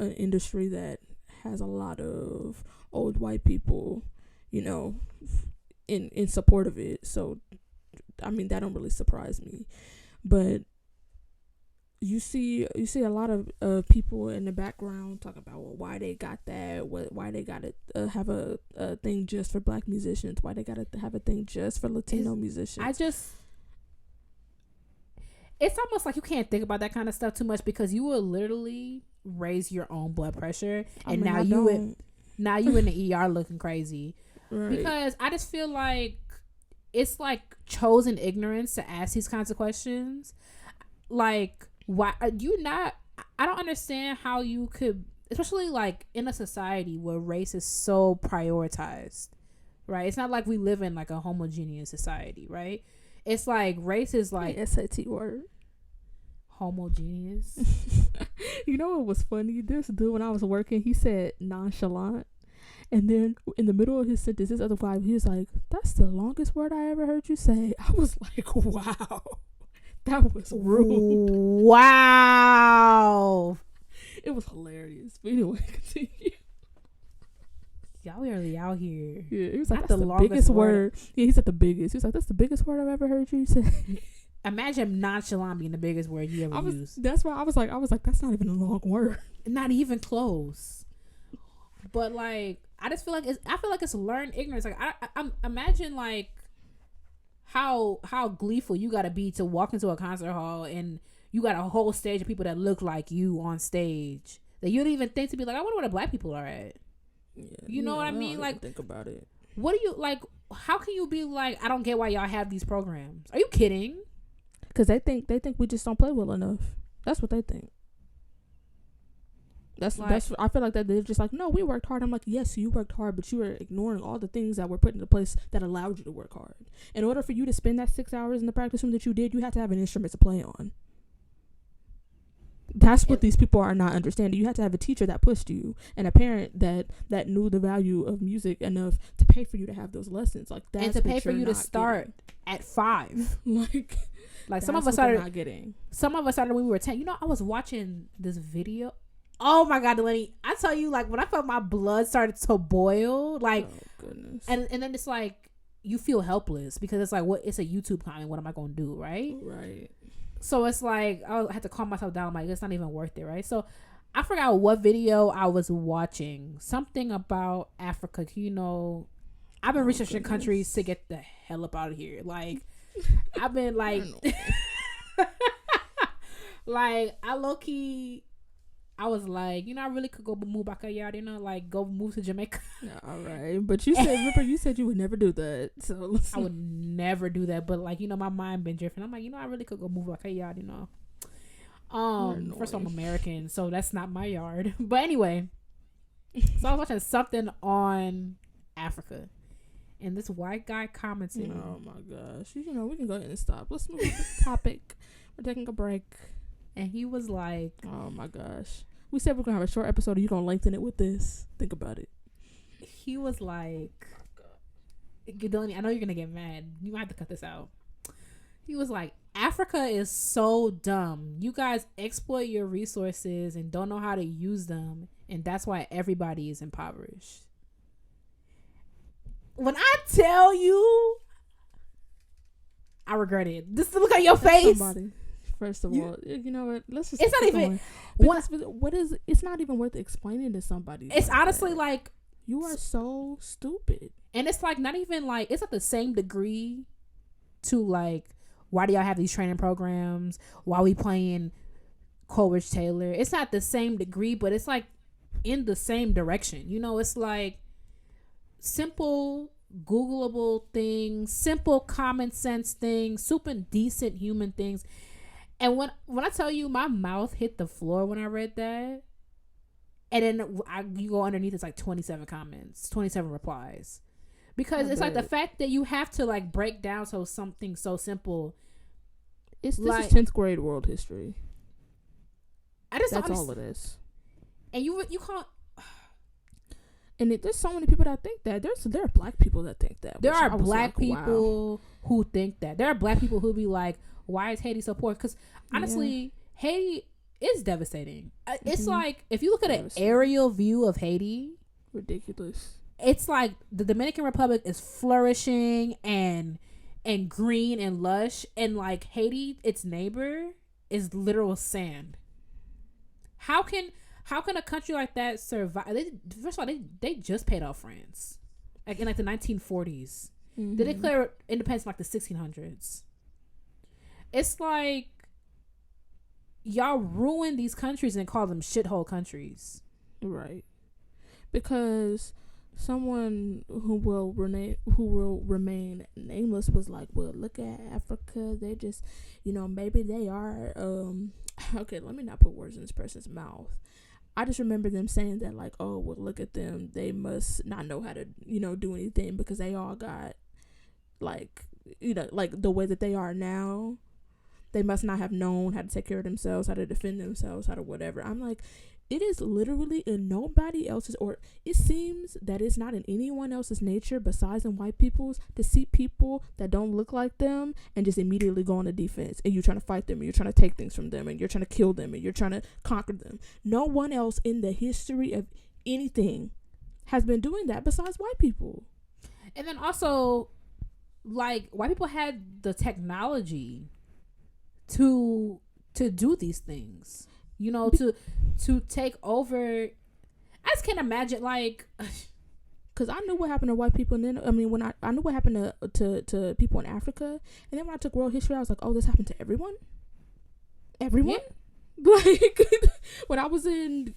an industry that has a lot of old white people, in support of it. So, I mean, that don't really surprise me. But you see a lot of people in the background talk about, well, why they got that, why they got to have a thing just for black musicians, why they got to have a thing just for Latino musicians. It's almost like you can't think about that kind of stuff too much, because you will literally raise your own blood pressure, and now you in the ER looking crazy. Right. Because I just feel like it's like chosen ignorance to ask these kinds of questions. Like, why are you not? I don't understand how you could, especially like in a society where race is so prioritized, right? It's not like we live in like a homogeneous society, right? It's like race is like SAT word. Homogeneous. You know what was funny? This dude, when I was working, he said nonchalant, and then in the middle of his sentence, this other guy, he was like, "That's the longest word I ever heard you say." I was like, "Wow, that was rude." Wow, it was hilarious. But anyway, continue. Y'all really out here. Yeah, he was like, "That's the biggest word." Yeah, he said the biggest. He was like, "That's the biggest word I've ever heard you say." Imagine nonchalant being the biggest word you ever used. That's why I was like, that's not even a long word. Not even close. But like, I just feel like it's learned ignorance. Like, I imagine like how gleeful you gotta be to walk into a concert hall and you got a whole stage of people that look like you on stage that you don't even think to be like, I wonder where the black people are at. Yeah, you know what I mean? Like, think about it. What do you like? How can you be like, I don't get why y'all have these programs? Are you kidding? Because they think we just don't play well enough. That's what they think. That's I feel like that they're just like, no, we worked hard. I'm like, yes, you worked hard, but you were ignoring all the things that were put into place that allowed you to work hard. In order for you to spend that 6 hours in the practice room that you did, you had to have an instrument to play on. That's what these people are not understanding. You had to have a teacher that pushed you and a parent that knew the value of music enough to pay for you to have those lessons. Like that's and to pay for you to start at 5. like some of us started not getting. Some of us started when we were 10. You know, I was watching this video. Oh my God, Delaney! I tell you, like when I felt my blood started to boil, like, oh goodness, and then it's like you feel helpless because it's like, what? It's a YouTube comment. What am I gonna do, right? Right. So it's like I had to calm myself down. I'm like, it's not even worth it, right? So I forgot what video I was watching. Something about Africa. You know, I've been researching countries to get the hell up out of here. Like, I've been like, like I low key. I was like, you know, I really could go move back out, you know, like go move to Jamaica. Yeah, all right, but you said, remember, you said you would never do that. So I would never do that, but like, you know, my mind been drifting. I'm like, you know, I really could go move back out, you know. First of all, I'm American, so that's not my yard. But anyway, so I was watching something on Africa, and this white guy commented. Oh my gosh, you know, we can go ahead and stop. Let's move to the topic. We're taking a break. And he was like, oh my gosh. We said we're going to have a short episode and you're going to lengthen it with this. Think about it. He was like, Delaney, I know you're going to get mad. You might have to cut this out. He was like, Africa is so dumb. You guys exploit your resources and don't know how to use them. And that's why everybody is impoverished. When I tell you, I regret it. Just look at your face. Somebody. First of all, you know what? Let's just. It's not even. What is? It's not even worth explaining to somebody. It's like honestly that. Like you are so stupid, and it's like not even like it's not the same degree to like why do y'all have these training programs? Why we playing Coleridge Taylor? It's not the same degree, but it's like in the same direction. You know, it's like simple, Googleable things, simple common sense things, super decent human things. And when I tell you, my mouth hit the floor when I read that. And then you go underneath, it's like 27 comments, 27 replies. Because it's like the fact that you have to like break down something so simple. This is 10th grade world history. That's all it is. And you can't. And there's so many people that think that. There are black people that think that. There are black people who think that. There are black people who be like, why is Haiti so poor? Because honestly, Haiti is devastating. It's like if you look at an aerial view of Haiti, ridiculous. It's like the Dominican Republic is flourishing and green and lush, and like Haiti, its neighbor, is literal sand. How can a country like that survive? First of all, they just paid off France, like in like the 1940s. Mm-hmm. They declared independence in like the 1600s. It's like y'all ruin these countries and call them shithole countries. Right. Because someone who will remain nameless was like, well, look at Africa. They just, you know, maybe they are, okay, let me not put words in this person's mouth. I just remember them saying that like, oh, well, look at them. They must not know how to, you know, do anything because they all got like, you know, like the way that they are now. They must not have known how to take care of themselves, how to defend themselves, how to whatever. I'm like, it is literally in nobody else's, or it seems that it's not in anyone else's nature besides in white people's to see people that don't look like them and just immediately go on the defense. And you're trying to fight them, and you're trying to take things from them, and you're trying to kill them, and you're trying to conquer them. No one else in the history of anything has been doing that besides white people. And then also, like, white people had the technology to do these things, you know, to take over. I just can't imagine, like, because I knew what happened to white people, and then when I knew what happened to people in Africa, and then when I took world history, I was like, oh, this happened to everyone. Yeah. Like when I was in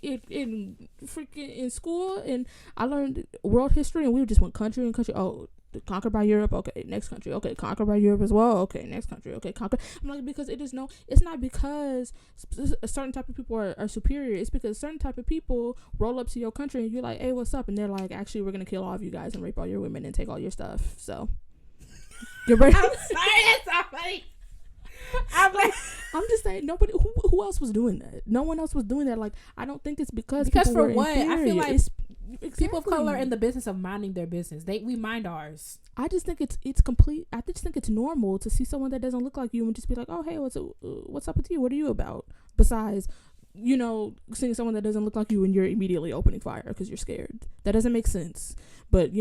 school and I learned world history, and we just went country and country. Oh, conquered by Europe. Okay, next country. Okay, conquered by Europe as well. Okay, next country. Okay, conquered. I'm like, because it's not because a certain type of people are superior. It's because a certain type of people roll up to your country and you're like, hey, what's up? And they're like, actually, we're gonna kill all of you guys and rape all your women and take all your stuff. So you're ready. I'm sorry, that's not funny. I'm just saying, nobody who else was doing that. No one else was doing that. Like, I don't think it's because for what inferior. I feel like exactly. People of color are in the business of minding their business. We mind ours. I just think it's complete. I just think it's normal to see someone that doesn't look like you and just be like, oh, hey, what's up with you? What are you about? Besides, seeing someone that doesn't look like you and you're immediately opening fire because you're scared. That doesn't make sense. But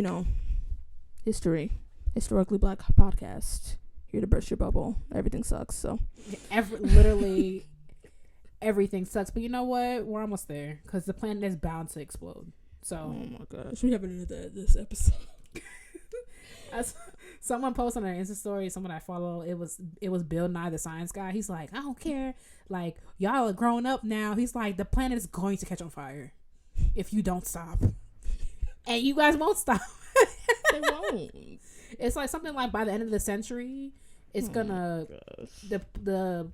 historically black podcast. Here to burst your bubble. Everything sucks. So literally everything sucks. But you know what? We're almost there because the planet is bound to explode. So oh my gosh, we haven't ended this episode. Someone posted on their Insta story. Someone I follow. It was Bill Nye the Science Guy. He's like, I don't care. Like, y'all are growing up now. He's like, the planet is going to catch on fire if you don't stop, and you guys won't stop. They won't. It's like something like by the end of the century, it's gonna the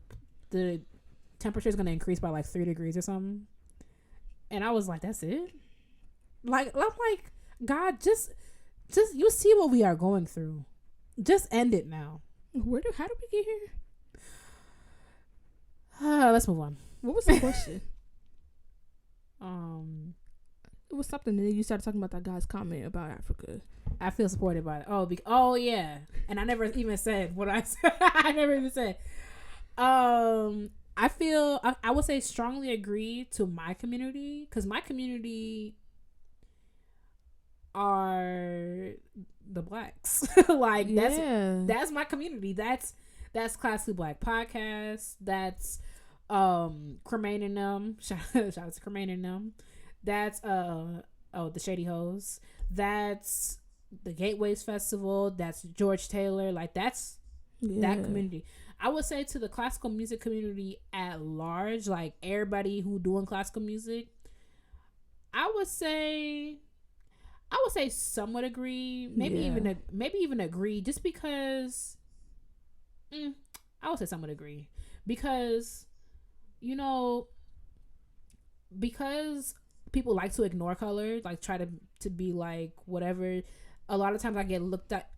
temperature is gonna increase by like 3 degrees or something. And I was like, that's it. Like, I'm like, God, just you see what we are going through. Just end it now. How did we get here? Let's move on. What was the question? It was something, and then you started talking about that guy's comment about Africa. I feel supported by it. Oh yeah, and I never even said what I said. I never even said. I feel I would say strongly agree to my community, because my community are the blacks. Like, that's my community. That's Classically Black Podcast. That's Cremain and them. Shout out to Cremain and them. That's the Shady Hoes. That's the Gateways Festival. That's George Taylor. Like, that's that community. I would say to the classical music community at large, like everybody who doing classical music, I would say somewhat agree. Maybe even agree, just because I would say somewhat agree, because because people like to ignore color, like try to be like whatever. A lot of times I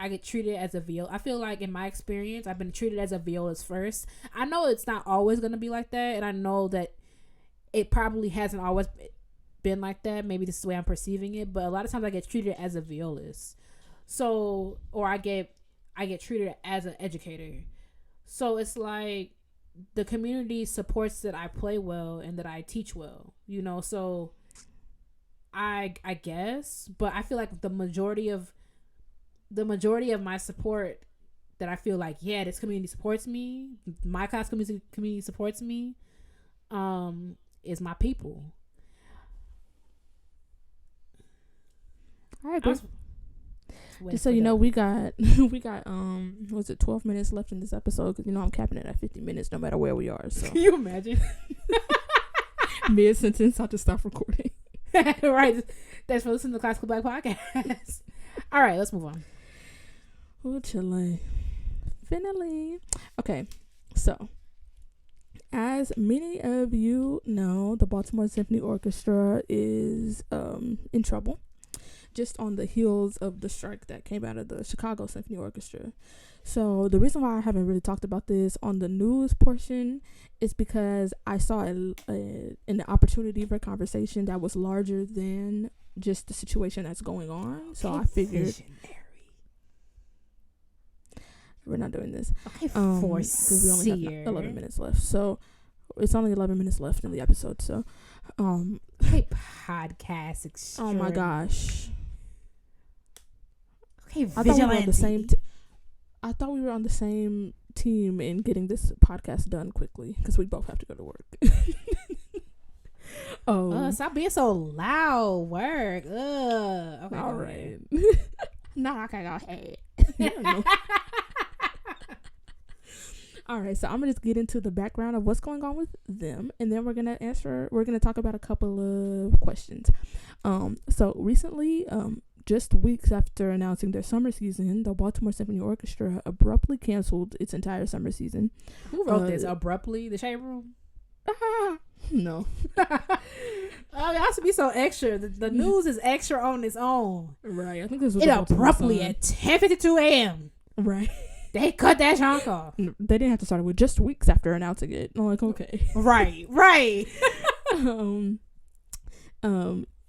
get treated as a viola. I feel like in my experience, I've been treated as a violist first. I know it's not always going to be like that, and I know that it probably hasn't always been like that. Maybe this is the way I'm perceiving it, but a lot of times I get treated as a violist. So, or I get treated as an educator. So it's like the community supports that I play well and that I teach well, so I guess, but I feel like the majority of my support, that I feel like, this community supports me, my classical music community supports me, is my people. I agree. Just so you know, we got was it 12 minutes left in this episode, because I'm capping it at 50 minutes no matter where we are. So can you imagine? Mid sentence, I'll just stop recording. Right. Thanks for listening to the Classical Black Podcast. All right, let's move on. Oh, chilling. Finally. Okay, so as many of you know, the Baltimore Symphony Orchestra is in trouble, just on the heels of the strike that came out of the Chicago Symphony Orchestra. So the reason why I haven't really talked about this on the news portion is because I saw an opportunity for conversation that was larger than just the situation that's going on. So I figured visionary. We're not doing this. Okay, because we only have 11 minutes left. So it's only 11 minutes left in the episode. So, okay, podcast extreme. Oh my gosh. Okay, I thought we were on the same. I thought we were on the same team in getting this podcast done quickly, because we both have to go to work. Stop being so loud. Work. Okay. All right. No, I can't go ahead. All right, so I'm gonna just get into the background of what's going on with them, and then we're gonna talk about a couple of questions. So recently, just weeks after announcing their summer season, the Baltimore Symphony Orchestra abruptly canceled its entire summer season. Who wrote this? Abruptly? The Shade Room? No. I have to be so extra. The news is extra on its own. Right. I think this was it abruptly at 10:52 a.m. Right. They cut that chunk off. They didn't have to start it with just weeks after announcing it. I'm like, okay. Right.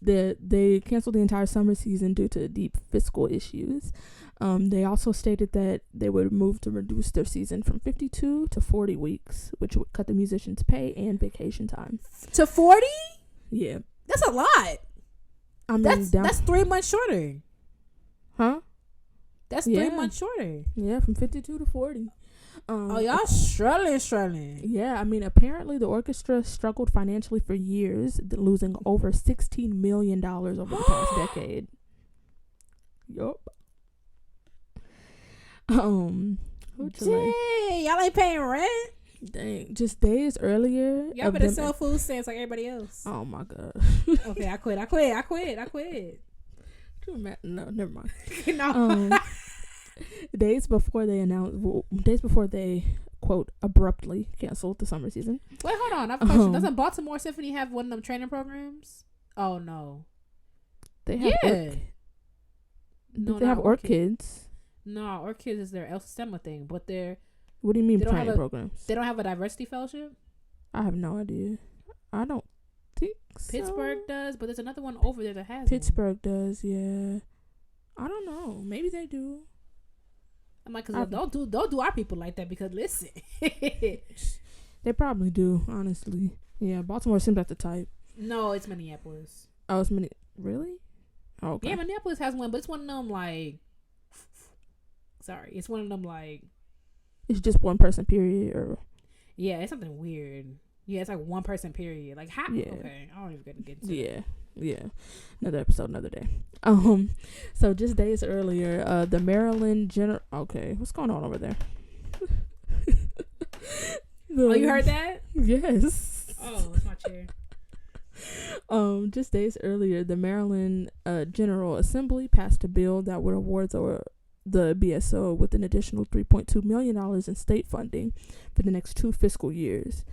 They canceled the entire summer season due to deep fiscal issues. They also stated that they would move to reduce their season from 52 to 40 weeks, which would cut the musicians' pay and vacation time. To 40? Yeah. That's a lot. I mean, that's 3 months shorter. Huh? That's 3 months shorter. Yeah, from 52 to 40. Y'all struggling. Yeah, I mean, apparently the orchestra struggled financially for years, losing over $16 million over the past decade. Yup. Dang, y'all ain't paying rent? Dang, just days earlier. Y'all better sell food stamps like everybody else. Oh my god. Okay, I quit. No, never mind. No. Days before they quote abruptly canceled the summer season. Wait, hold on. I have a question. Doesn't Baltimore Symphony have one of them training programs? Oh no. They have they have orchids. No, orchids is their El Sistema thing, but they're. What do you mean training programs? They don't have a diversity fellowship? I have no idea. I don't think Pittsburgh does, but there's another one over there that has Pittsburgh does, yeah. I don't know. Maybe they do. I'm like, cause don't do our people like that, because listen. They probably do, honestly. Yeah, Baltimore seems like the type. No, it's Minneapolis. Oh, it's really? Oh, okay. Yeah, Minneapolis has one, but it's one of them like. Sorry, it's one of them like. It's just one person period, or. Yeah, it's something weird. Yeah, it's like one person period. Like how? Yeah. Okay, I don't even get into it. Yeah. Another episode, another day. So just days earlier, the Maryland General. Okay, what's going on over there? Oh, you heard that? Yes. Oh, it's my chair. Just days earlier, the Maryland General Assembly passed a bill that would award the BSO with an additional $3.2 million in state funding for the next 2 fiscal years.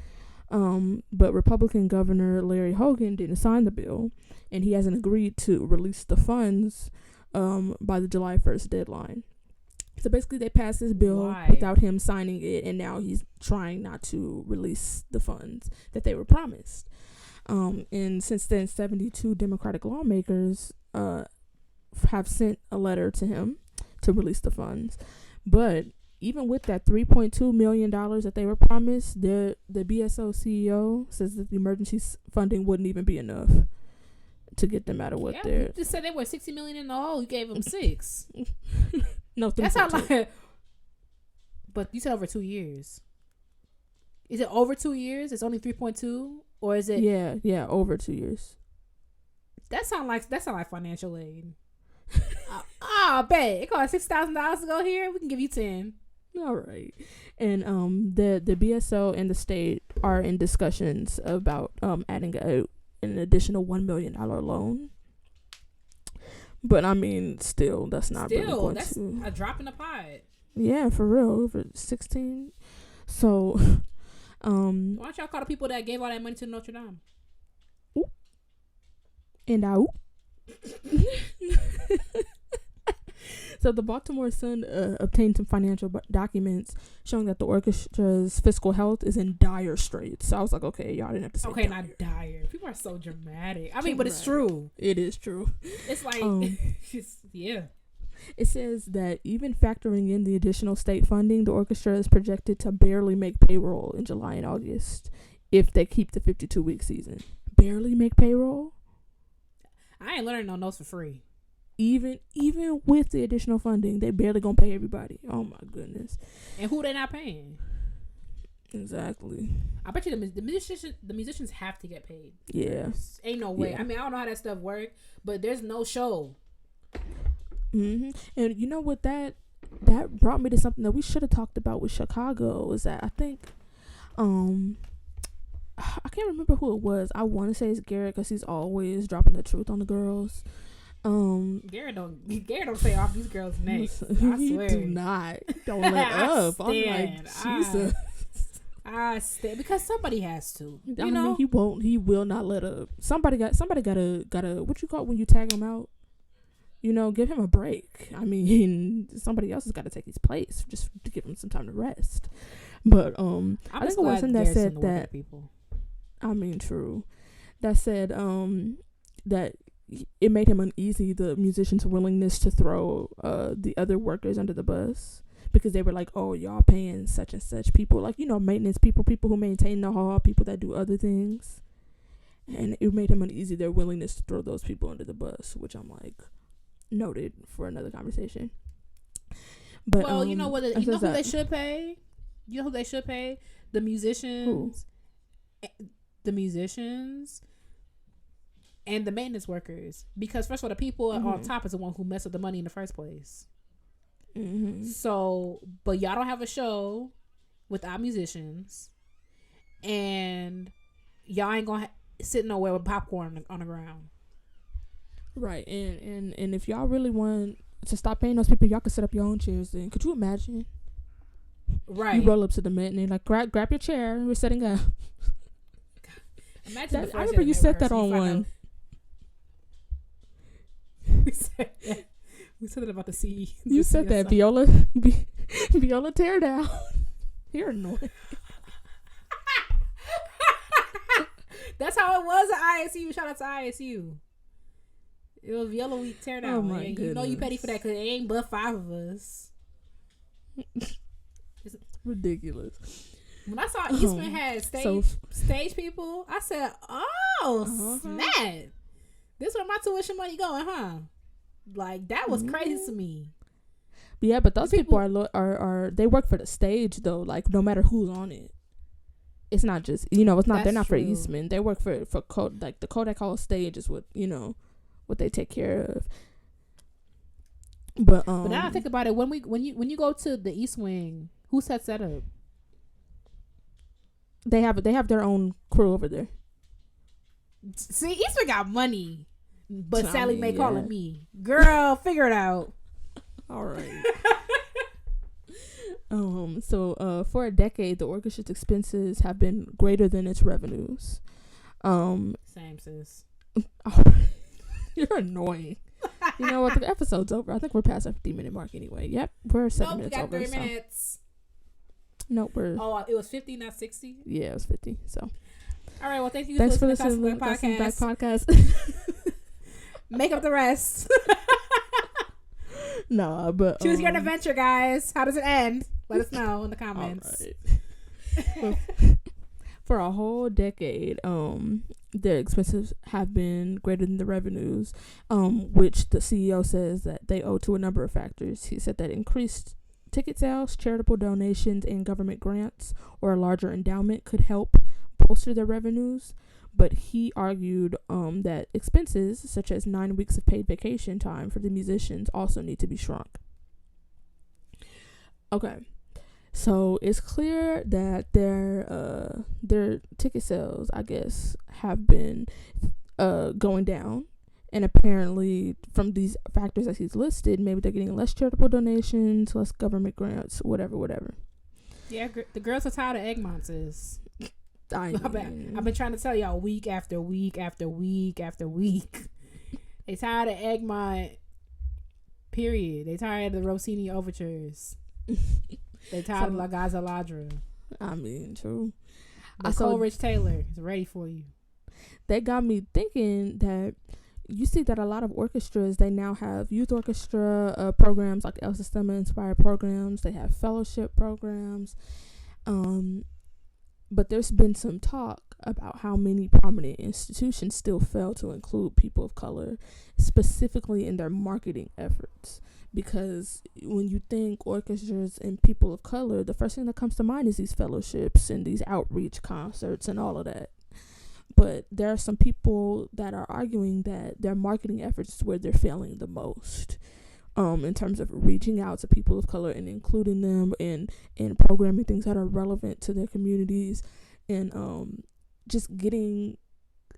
But Republican Governor Larry Hogan didn't sign the bill, and he hasn't agreed to release the funds by the July 1st deadline. So basically, they passed this bill without him signing it, and now he's trying not to release the funds that they were promised. And since then, 72 Democratic lawmakers have sent a letter to him to release the funds. But even with that $3.2 million that they were promised, the BSO CEO says that the emergency funding wouldn't even be enough to get them out of what they're. You just said they were $60 million in the hole. You gave them 6. No, that's not like. But you said over 2 years. Is it over 2 years? It's only 3.2, or is it? Yeah, over 2 years. That sound like financial aid. Bet it costs $6,000 to go here. We can give you 10. All right. And the BSO and the state are in discussions about adding an additional $1 million loan. But I mean, still, that's not really going that's to a drop in the pot. Yeah, for real, for 16. So, why don't y'all call the people that gave all that money to Notre Dame? Ooh. And out. So the Baltimore Sun obtained some financial documents showing that the orchestra's fiscal health is in dire straits. So I was like, okay, y'all didn't have to say okay, not dire. People are so dramatic. I mean, but it's true. It is true. It's like, yeah. It says that even factoring in the additional state funding, the orchestra is projected to barely make payroll in July and August if they keep the 52-week season. Barely make payroll? I ain't learning no notes for free. Even with the additional funding, they barely gonna pay everybody. Oh my goodness. And who they not paying? Exactly. I bet you the musicians have to get paid. Yeah. Ain't no way. I mean, I don't know how that stuff works, but there's no show. And you know what, that brought me to something that we should have talked about with Chicago. Is that I think I can't remember who it was. I want to say it's Garrett because he's always dropping the truth on the girls. Garrett don't say off these girls' necks. I swear. Do not. Don't let up. I'm like, Jesus. I stand because somebody has to. You I know? mean, he will not let up. Somebody gotta what you call it when you tag him out? You know, give him a break. I mean, somebody else has got to take his place just to give him some time to rest. But I think it was him that said that. I mean, true. That said that it made him uneasy, the musicians' willingness to throw the other workers under the bus, because they were like, oh, y'all paying such and such people, like, you know, maintenance people who maintain the hall, people that do other things. And it made him uneasy, their willingness to throw those people under the bus, which I'm like, noted for another conversation. But well, you know what? You know who they should pay? You know who they should pay? The musicians. Who? The musicians and the maintenance workers, because first of all, the people on top is the one who messed up the money in the first place. So, but y'all don't have a show without musicians, and y'all ain't gonna sit nowhere with popcorn on the ground. Right, and if y'all really want to stop paying those people, y'all can set up your own chairs. Then, could you imagine? Right, you roll up to the Met and they're like, grab your chair. We're setting up. Imagine I remember you said that on one. We said it about the CE. You said that Viola tear down. You're annoying. That's how it was at ISU. Shout out to ISU. It was Viola week tear down. Oh my goodness. You know you petty for that because it ain't but 5 of us. It's ridiculous. When I saw Eastman had stage people, I said, "Oh snap! This where my tuition money going, huh?" Like that was crazy to me. Yeah, but those people are they work for the stage though. Like no matter who's on it, it's not just it's not. They're not true. For Eastman. They work for like the Kodak Hall stage is what what they take care of. But now I think about it, when you go to the East Wing, who sets that up? They have their own crew over there. See, Eastman got money, but Sally Mae calling me, girl, figure it out. All right. So for a decade, the orchestra's expenses have been greater than its revenues. Same sis. You're annoying. You know what? The episode's over. I think we're past our 50-minute mark anyway. Yep, we're 7 minutes over. We got 30 minutes. No, we're. Oh, it was 50, not 60. Yeah, it was 50. So. All right. Well, thanks for listening to the podcast. Make up the rest. Nah, but choose your adventure, guys. How does it end? Let us know in the comments. All right. For a whole decade, their expenses have been greater than the revenues, which the CEO says that they owe to a number of factors. He said that increased ticket sales, charitable donations, and government grants or a larger endowment could help bolster their revenues. But he argued that expenses, such as 9 weeks of paid vacation time for the musicians, also need to be shrunk. Okay. So it's clear that their ticket sales, I guess, have been going down, and apparently from these factors that he's listed, maybe they're getting less charitable donations, less government grants, whatever. Yeah, the girls are tired of Egmonts. I've been trying to tell y'all week after week after week after week. They tired of Egmont. Period. They tired of the Rossini overtures. They tired of La Gaza Ladra. I mean, true. I saw Rich Taylor is ready for you. That got me thinking that you see that a lot of orchestras, they now have youth orchestra programs like El Sistema inspired programs. They have fellowship programs. But there's been some talk about how many prominent institutions still fail to include people of color, specifically in their marketing efforts. Because when you think orchestras and people of color, the first thing that comes to mind is these fellowships and these outreach concerts and all of that. But there are some people that are arguing that their marketing efforts is where they're failing the most, in terms of reaching out to people of color and including them in programming things that are relevant to their communities, and just getting,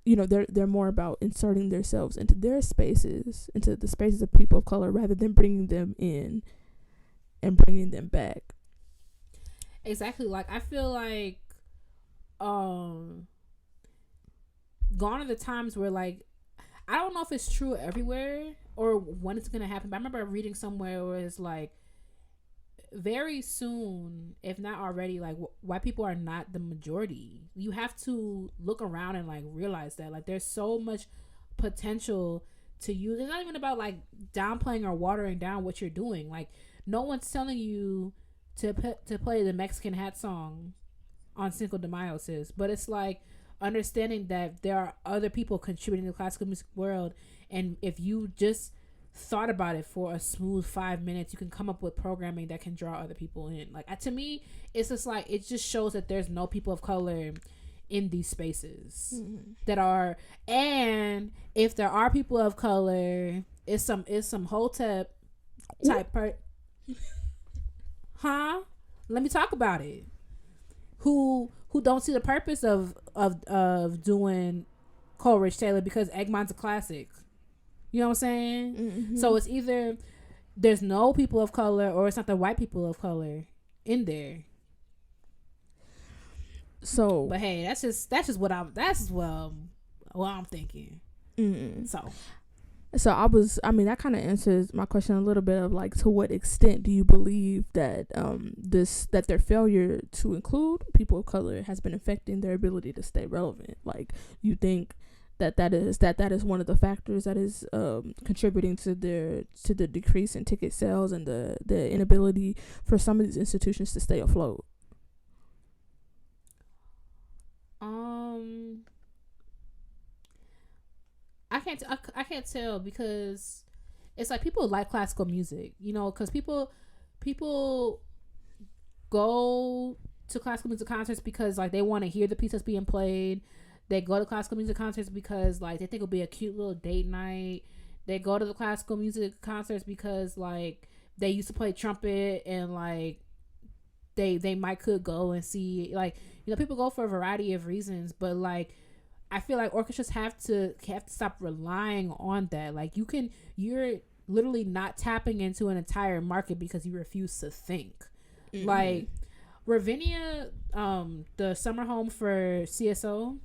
they're more about inserting themselves into their spaces, into the spaces of people of color, rather than bringing them in and bringing them back. Exactly. Like, I feel like gone are the times where, like, I don't know if it's true everywhere or when it's gonna happen, but I remember reading somewhere where it's like, very soon, if not already, like, white people are not the majority. You have to look around and, like, realize that, like, there's so much potential to use. It's not even about, like, downplaying or watering down what you're doing. Like, no one's telling you to play the Mexican hat song on Cinco de Mayo, sis. But it's like understanding that there are other people contributing to the classical music world, and if you just thought about it for a smooth 5 minutes, you can come up with programming that can draw other people in. Like, to me, it's just like, it just shows that there's no people of color in these spaces that are, and if there are people of color, it's some Hotep type let me talk about it, who don't see the purpose of doing Coleridge Taylor, because Egmont's a classic. You know what I'm saying? Mm-hmm. So it's either there's no people of color, or it's not the white people of color in there. So, but hey, that's just what I'm thinking. Mm-hmm. So that kind of answers my question a little bit of, like, to what extent do you believe that that their failure to include people of color has been affecting their ability to stay relevant? Like, you think that is one of the factors that is contributing to the decrease in ticket sales and the inability for some of these institutions to stay afloat? I can't tell, because it's like people like classical music, because people go to classical music concerts because, like, they want to hear the piece that's being played. They go to classical music concerts because, like, they think it'll be a cute little date night. They go to the classical music concerts because, like, they used to play trumpet, and, like, they might could go and see, like, people go for a variety of reasons, but, like, I feel like orchestras have to stop relying on that. Like, you're literally not tapping into an entire market because you refuse to think. Mm-hmm. Like, Ravinia, the summer home for CSO,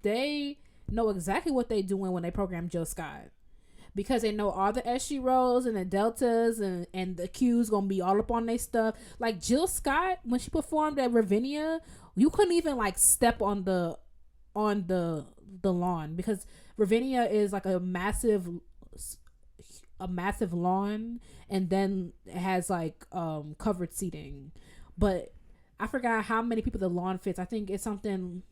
they know exactly what they doing when they program Jill Scott, because they know all the SG rolls and the deltas and the Q's gonna be all up on their stuff. Like, Jill Scott, when she performed at Ravinia, you couldn't even, like, step on the lawn, because Ravinia is like a massive lawn, and then it has, like, covered seating. But I forgot how many people the lawn fits. I think it's something,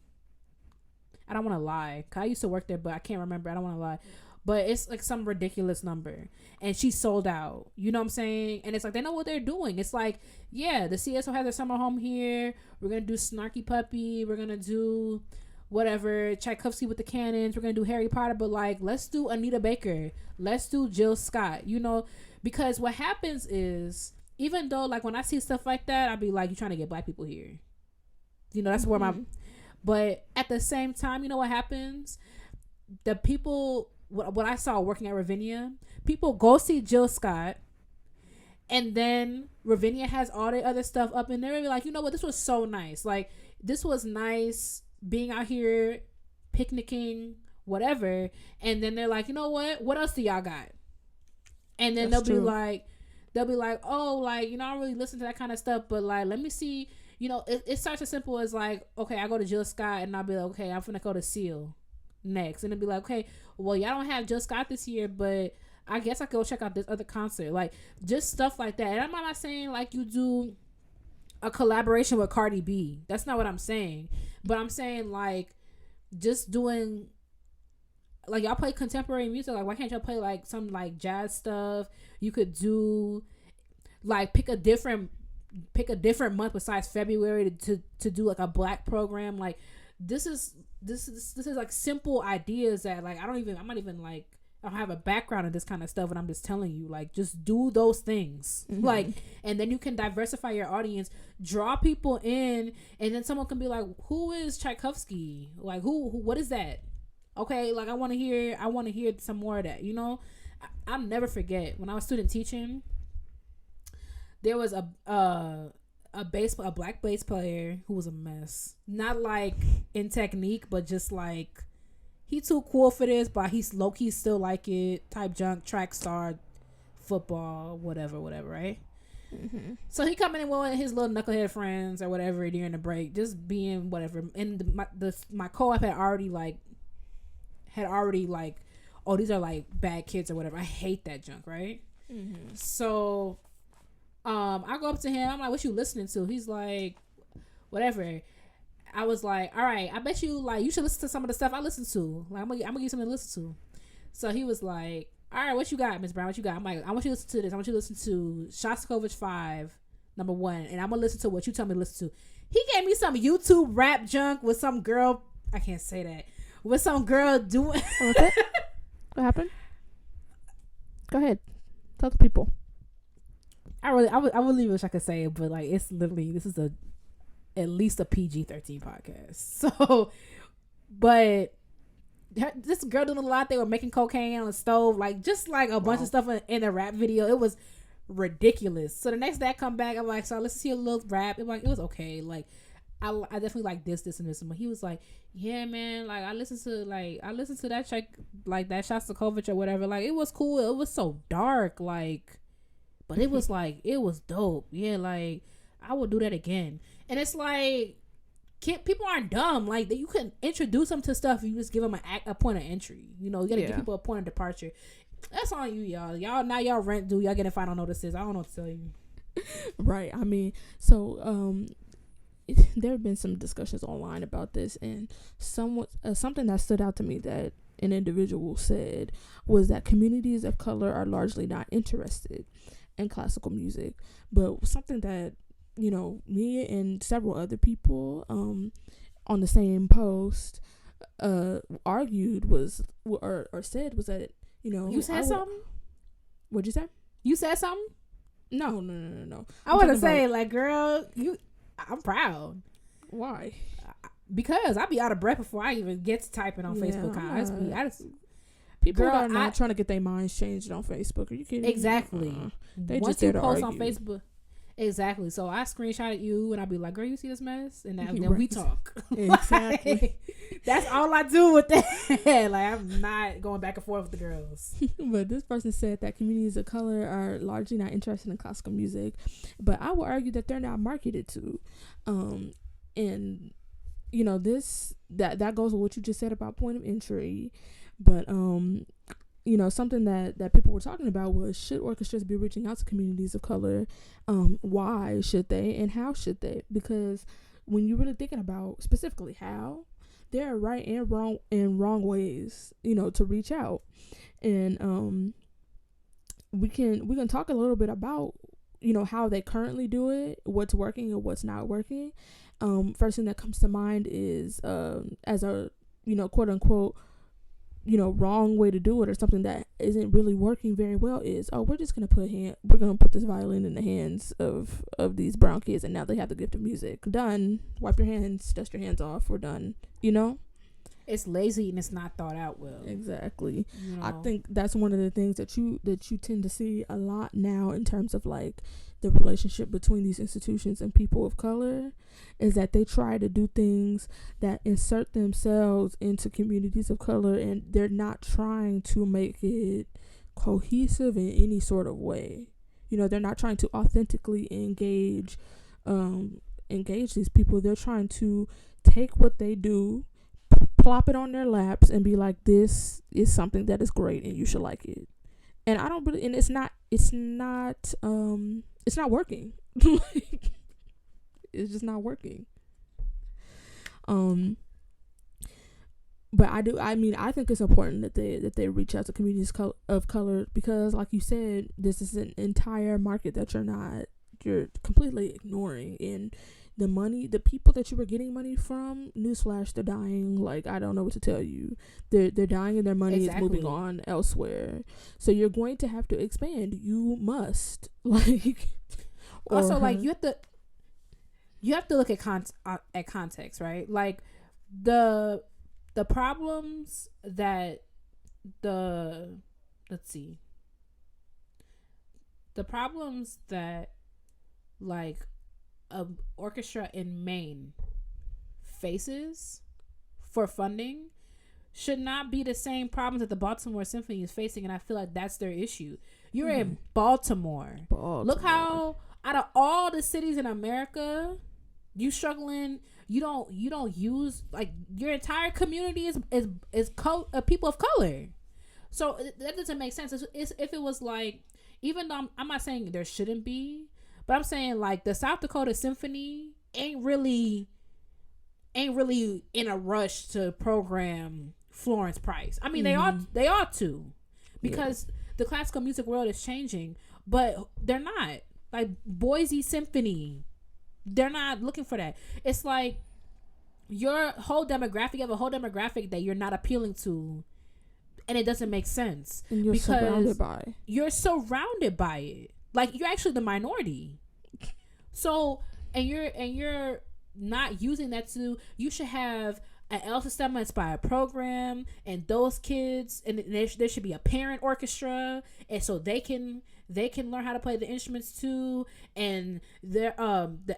I don't want to lie, 'cause I used to work there, but I can't remember. I don't want to lie, but it's like some ridiculous number, and she sold out. You know what I'm saying? And it's like, they know what they're doing. It's like, yeah, the CSO has their summer home here. We're gonna do Snarky Puppy. We're gonna do whatever, Tchaikovsky with the cannons. We're gonna do Harry Potter, but, like, let's do Anita Baker. Let's do Jill Scott. Because what happens is, even though, like, when I see stuff like that, I'd be like, you trying to get black people here. That's where my. But at the same time, you know what happens? The people, what I saw working at Ravinia, people go see Jill Scott, and then Ravinia has all the other stuff up in there, and be like, you know what, this was so nice. Like, this was nice being out here picnicking, whatever. And then they're like, you know what else do y'all got? And then they'll be like, oh, like, I don't really listen to that kind of stuff, but, like, let me see. It starts as simple as, like, okay, I go to Jill Scott, and I'll be like, okay, I'm finna go to Seal next, and it'll be like, okay, well, y'all don't have Jill Scott this year, but I guess I could go check out this other concert. Like, just stuff like that. And I'm not saying, like, you do a collaboration with Cardi B. That's not what I'm saying. But I'm saying like just doing like y'all play contemporary music. Like why can't y'all play like some like jazz stuff? You could do like pick a different month besides February to do like a black program. Like this is like simple ideas that like I'm not even like I don't have a background in this kind of stuff, and I'm just telling you, like, just do those things. Like, and then you can diversify your audience, draw people in, and then someone can be like, who is Tchaikovsky? Like, what is that? Okay, like I want to hear some more of that, you know? I'll never forget when I was student teaching, there was a black bass player who was a mess. Not like in technique, but just like he too cool for this, but he's low key still like it. Type junk, track star, football, whatever, right? Mm-hmm. So he coming in with his little knucklehead friends or whatever during the break, just being whatever. And my co-op had already like, oh, these are like bad kids or whatever. I hate that junk, right? Mm-hmm. So, I go up to him. I'm like, "What you listening to?" He's like, "Whatever." I was like, all right, I bet you like you should listen to some of the stuff I listen to. Like I'm gonna give you something to listen to. So he was like, all right, what you got, Miss Brown? What you got? I'm like, I want you to listen to this. I want you to listen to Shostakovich 5, number 1, and I'm gonna listen to what you tell me to listen to. He gave me some YouTube rap junk with some girl. I can't say that. With some girl doing. Okay. What happened? Go ahead. Tell the people. I really wish I could say it, but like it's literally this is at least a PG-13 podcast. So, but this girl doing a lot. They were making cocaine on the stove, like just like a bunch of stuff in a rap video. It was ridiculous. So the next day I come back, I'm like, so let's see a little rap. It was okay. Like I definitely like this and this. And he was like, yeah, man. Like I listened to that check like that Shostakovich or whatever. Like it was cool. It was so dark. Like, but it was like it was dope. Yeah, like I would do that again. And it's like, people aren't dumb. Like, you can introduce them to stuff. You just give them a point of entry. You know, you gotta give people a point of departure. That's on you, y'all. Y'all rent due. Y'all getting final notices. I don't know what to tell you. Right. I mean, so there have been some discussions online about this, and something that stood out to me that an individual said was that communities of color are largely not interested in classical music, but something that you know, me and several other people on the same post argued was or said was that, you know, you said something. What'd you say? You said something? No. I want to say like, girl, I'm proud. Why? Because I be out of breath before I even get to typing on Facebook. People are not trying to get their minds changed on Facebook. Are you kidding? Exactly. They once just you post on Facebook. Exactly. So I screenshotted you and I'd be like, girl, you see this mess? And then we talk. Exactly. That's all I do with that. Like, I'm not going back and forth with the girls. But this person said that communities of color are largely not interested in classical music. But I would argue that they're not marketed to. And, you know, that goes with what you just said about point of entry. But, you know, something that people were talking about was, should orchestras be reaching out to communities of color? Why should they, and how should they? Because when you're really thinking about specifically how, there are right and wrong ways, you know, to reach out. And we can talk a little bit about, you know, how they currently do it, what's working and what's not working. First thing that comes to mind is as a, you know, quote unquote, you know, wrong way to do it, or something that isn't really working very well, is, oh, we're gonna put this violin in the hands of these brown kids, and now they have the gift of music. Done. Wipe your hands, dust your hands off, we're done. You know, it's lazy and it's not thought out well. Exactly. You know? I think that's one of the things that you tend to see a lot now in terms of like the relationship between these institutions and people of color, is that they try to do things that insert themselves into communities of color, and they're not trying to make it cohesive in any sort of way. You know, they're not trying to authentically engage these people. They're trying to take what they do, plop it on their laps, and be like, this is something that is great and you should like it. And I don't really, and it's not working. It's just not working. But I think it's important that they reach out to communities of color, because like you said, this is an entire market that you're completely ignoring. And the people that you were getting money from, newsflash, they're dying. Like, I don't know what to tell you. They're dying, and their money is moving on elsewhere. So you're going to have to expand. You must. Like, also, like, you have to look at context, right? Like, the problems that the problems that like a orchestra in Maine faces for funding should not be the same problems that the Baltimore Symphony is facing, and I feel like that's their issue. You're in Baltimore. Look how, out of all the cities in America, you struggling. You don't use, like, your entire community is people of color. So that doesn't make sense. It's if it was like, even though I'm not saying there shouldn't be, but I'm saying, like, the South Dakota Symphony ain't really in a rush to program Florence Price. I mean, they ought to, because the classical music world is changing, but they're not. Like, Boise Symphony, they're not looking for that. It's like your whole demographic, you have a whole demographic that you're not appealing to, and it doesn't make sense. And you're surrounded by. You're surrounded by it. Like, you're actually the minority. So, and you're not using that to, you should have an El Sistema inspired program, and those kids, and there should be a parent orchestra, and so they can learn how to play the instruments too. And the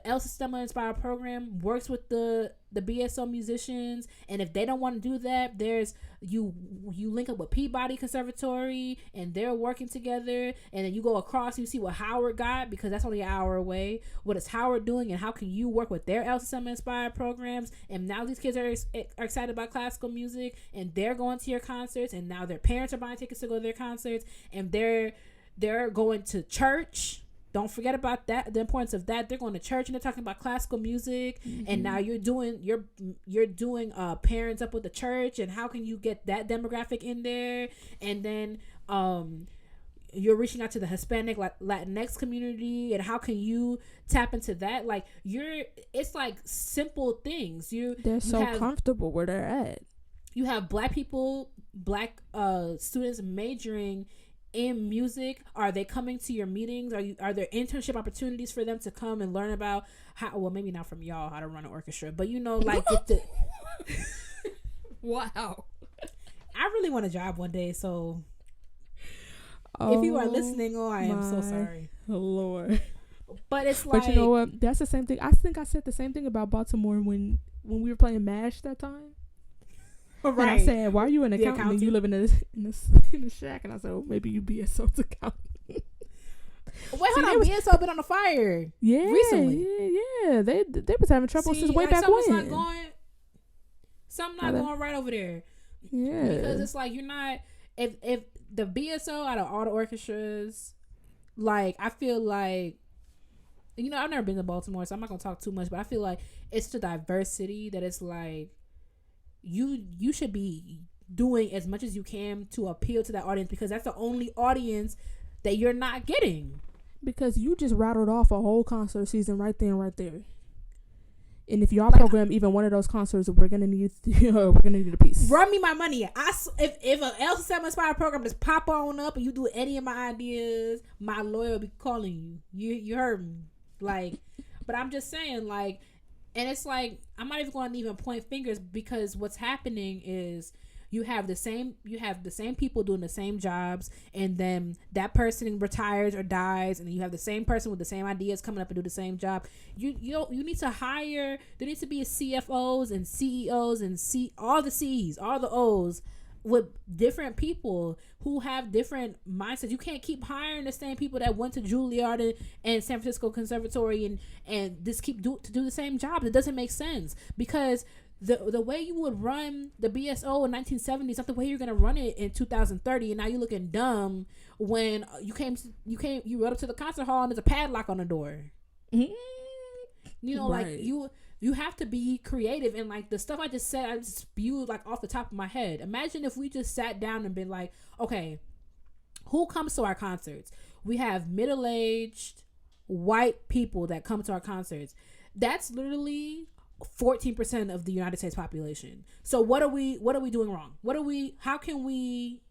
El Sistema inspired program works with the BSO musicians, and if they don't want to do that, there's you link up with Peabody Conservatory, and they're working together, and then you go across and you see what Howard got, because that's only an hour away. What is Howard doing, and how can you work with their El Sistema inspired programs? And now these kids are excited about classical music, and they're going to your concerts, and now their parents are buying tickets to go to their concerts, and they're going to church. Don't forget about that, the importance of that. They're going to church, and they're talking about classical music. And now you're doing parents up with the church, and how can you get that demographic in there? And then you're reaching out to the Hispanic, Latinx community, and how can you tap into that? Like, it's like simple things. They're so comfortable where they're at. You have black students majoring in music. Are they coming to your meetings? Are there internship opportunities for them to come and learn about how, well, maybe not from y'all, how to run an orchestra, but like wow, I really want a job one day, so if you are listening, I am so sorry, Lord. But it's like, but you know what, that's the same thing. I think I said the same thing about Baltimore when we were playing MASH that time. Right. And I said, why are you an accountant and you live in a shack? And I said, well, maybe you BSO's accountant. Wait, hold on. BSO been on the fire. Yeah. Recently. Yeah. They was having trouble since way back when. Something not going right over there. Yeah. Because it's like, you're not, if the BSO out of all the orchestras, like, I feel like, I've never been to Baltimore, so I'm not going to talk too much, but I feel like it's the diversity that it's like, you should be doing as much as you can to appeal to that audience, because that's the only audience that you're not getting. Because you just rattled off a whole concert season right there and right there. And if y'all program even one of those concerts, we're gonna need a piece. Run me my money. If an El Sistema inspired program just pop on up and you do any of my ideas, my lawyer will be calling you. You heard me. Like, but I'm just saying, like. And it's like, I'm not even going to even point fingers, because what's happening is you have the same people doing the same jobs, and then that person retires or dies, and then you have the same person with the same ideas coming up and do the same job. You need to hire. There needs to be CFOs and CEOs and all the C's, all the O's, with different people who have different mindsets. You can't keep hiring the same people that went to Juilliard and San Francisco Conservatory and just keep to do the same job. It doesn't make sense, because the way you would run the BSO in 1970 is not the way you're gonna run it in 2030. And now you're looking dumb when you rode up to the concert hall and there's a padlock on the door. You know, like you have to be creative, and like the stuff I just said, I just spewed like off the top of my head. Imagine if we just sat down and been like, okay, who comes to our concerts? We have middle-aged white people that come to our concerts. That's literally 14% of the United States population. So what are we doing wrong? How can we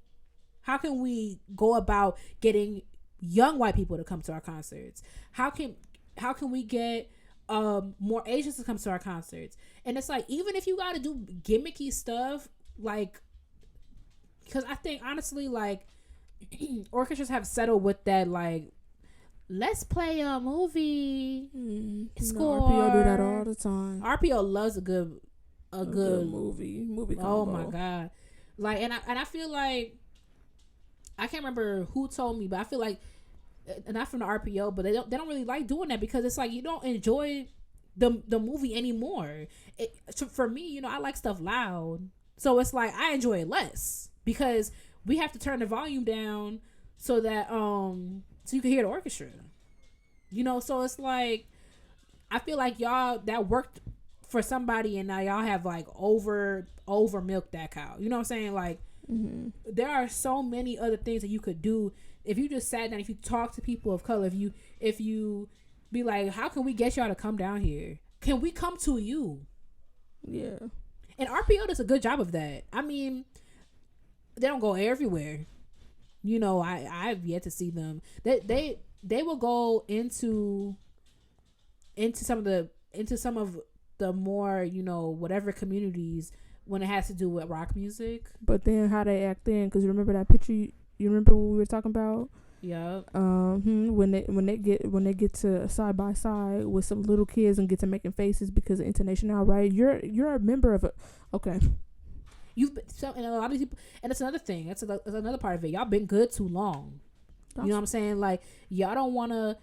go about getting young white people to come to our concerts? How can we get more Asians to come to our concerts? And it's like, even if you got to do gimmicky stuff, like, because I think honestly, like, orchestras have settled with that, like, let's play a movie score. RPO do that all the time. RPO loves a good movie combo. Oh my god, like, and I feel like, I can't remember who told me, but I feel like, not from the RPO, but they don't really like doing that, because it's like you don't enjoy the movie anymore. For me, you know, I like stuff loud, so it's like I enjoy it less, because we have to turn the volume down so that so you can hear the orchestra. You know, so it's like, I feel like y'all, that worked for somebody, and now y'all have like over milked that cow. You know what I'm saying? Like, there are so many other things that you could do if you just sat down, if you talk to people of color, if you be like, how can we get y'all to come down here? Can we come to you? Yeah. And RPO does a good job of that. I mean, they don't go everywhere. You know, I've yet to see them. They will go into some of the more, you know, whatever communities when it has to do with rock music. But then how they act then, because remember that picture you remember what we were talking about? Yeah. When they get to side by side with some little kids and get to making faces because of intonation now, right? You're a member of a, okay. And a lot of people, and it's another thing. That's another part of it. Y'all been good too long. You know what I'm saying? Like, y'all don't wanna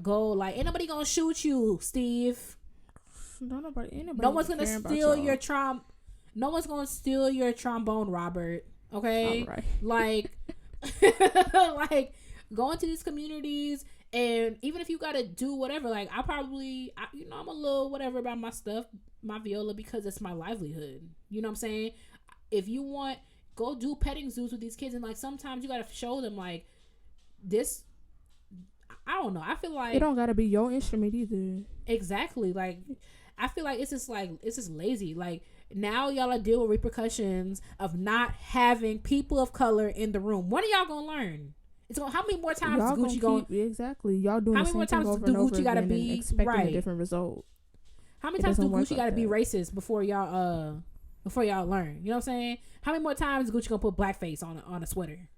go, like, ain't nobody gonna shoot you, Steve. No one's gonna steal your No one's gonna steal your trombone, Robert. Okay, right. Like, like, go into these communities, and even if you gotta do whatever, like, I'm a little whatever about my stuff, my viola, because it's my livelihood. You know what I'm saying? If you want, go do petting zoos with these kids, and like, sometimes you gotta show them, like, this. I don't know. I feel like it don't gotta be your instrument either. Exactly. Like, I feel like it's just lazy. Like, now y'all are dealing with repercussions of not having people of color in the room. When are y'all gonna learn? How many more times y'all is Gucci going? Exactly. Y'all doing how the many same more times thing do over and Gucci over gotta again be and expecting right? a different result. How many times do Gucci gotta be racist before y'all learn? You know what I'm saying? How many more times is Gucci gonna put blackface on a sweater?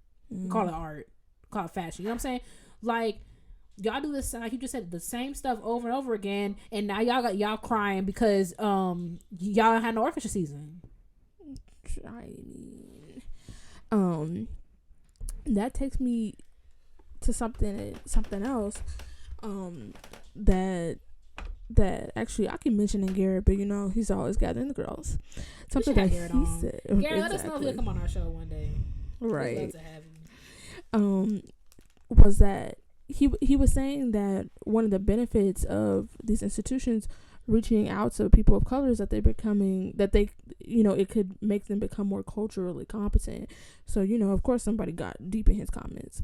Call it art, call it fashion. You know what I'm saying? Like, y'all do this, like you just said, the same stuff over and over again, and now y'all crying because y'all had no orchestra season. I mean, that takes me to something else that actually I keep mentioning Garrett, but you know, he's always gathering the girls. Something that he said. Garrett, let us know if he'll come on our show one day. Right. We'd love to have him. Was that he was saying that one of the benefits of these institutions reaching out to people of color is that it could make them become more culturally competent. So, you know, of course somebody got deep in his comments,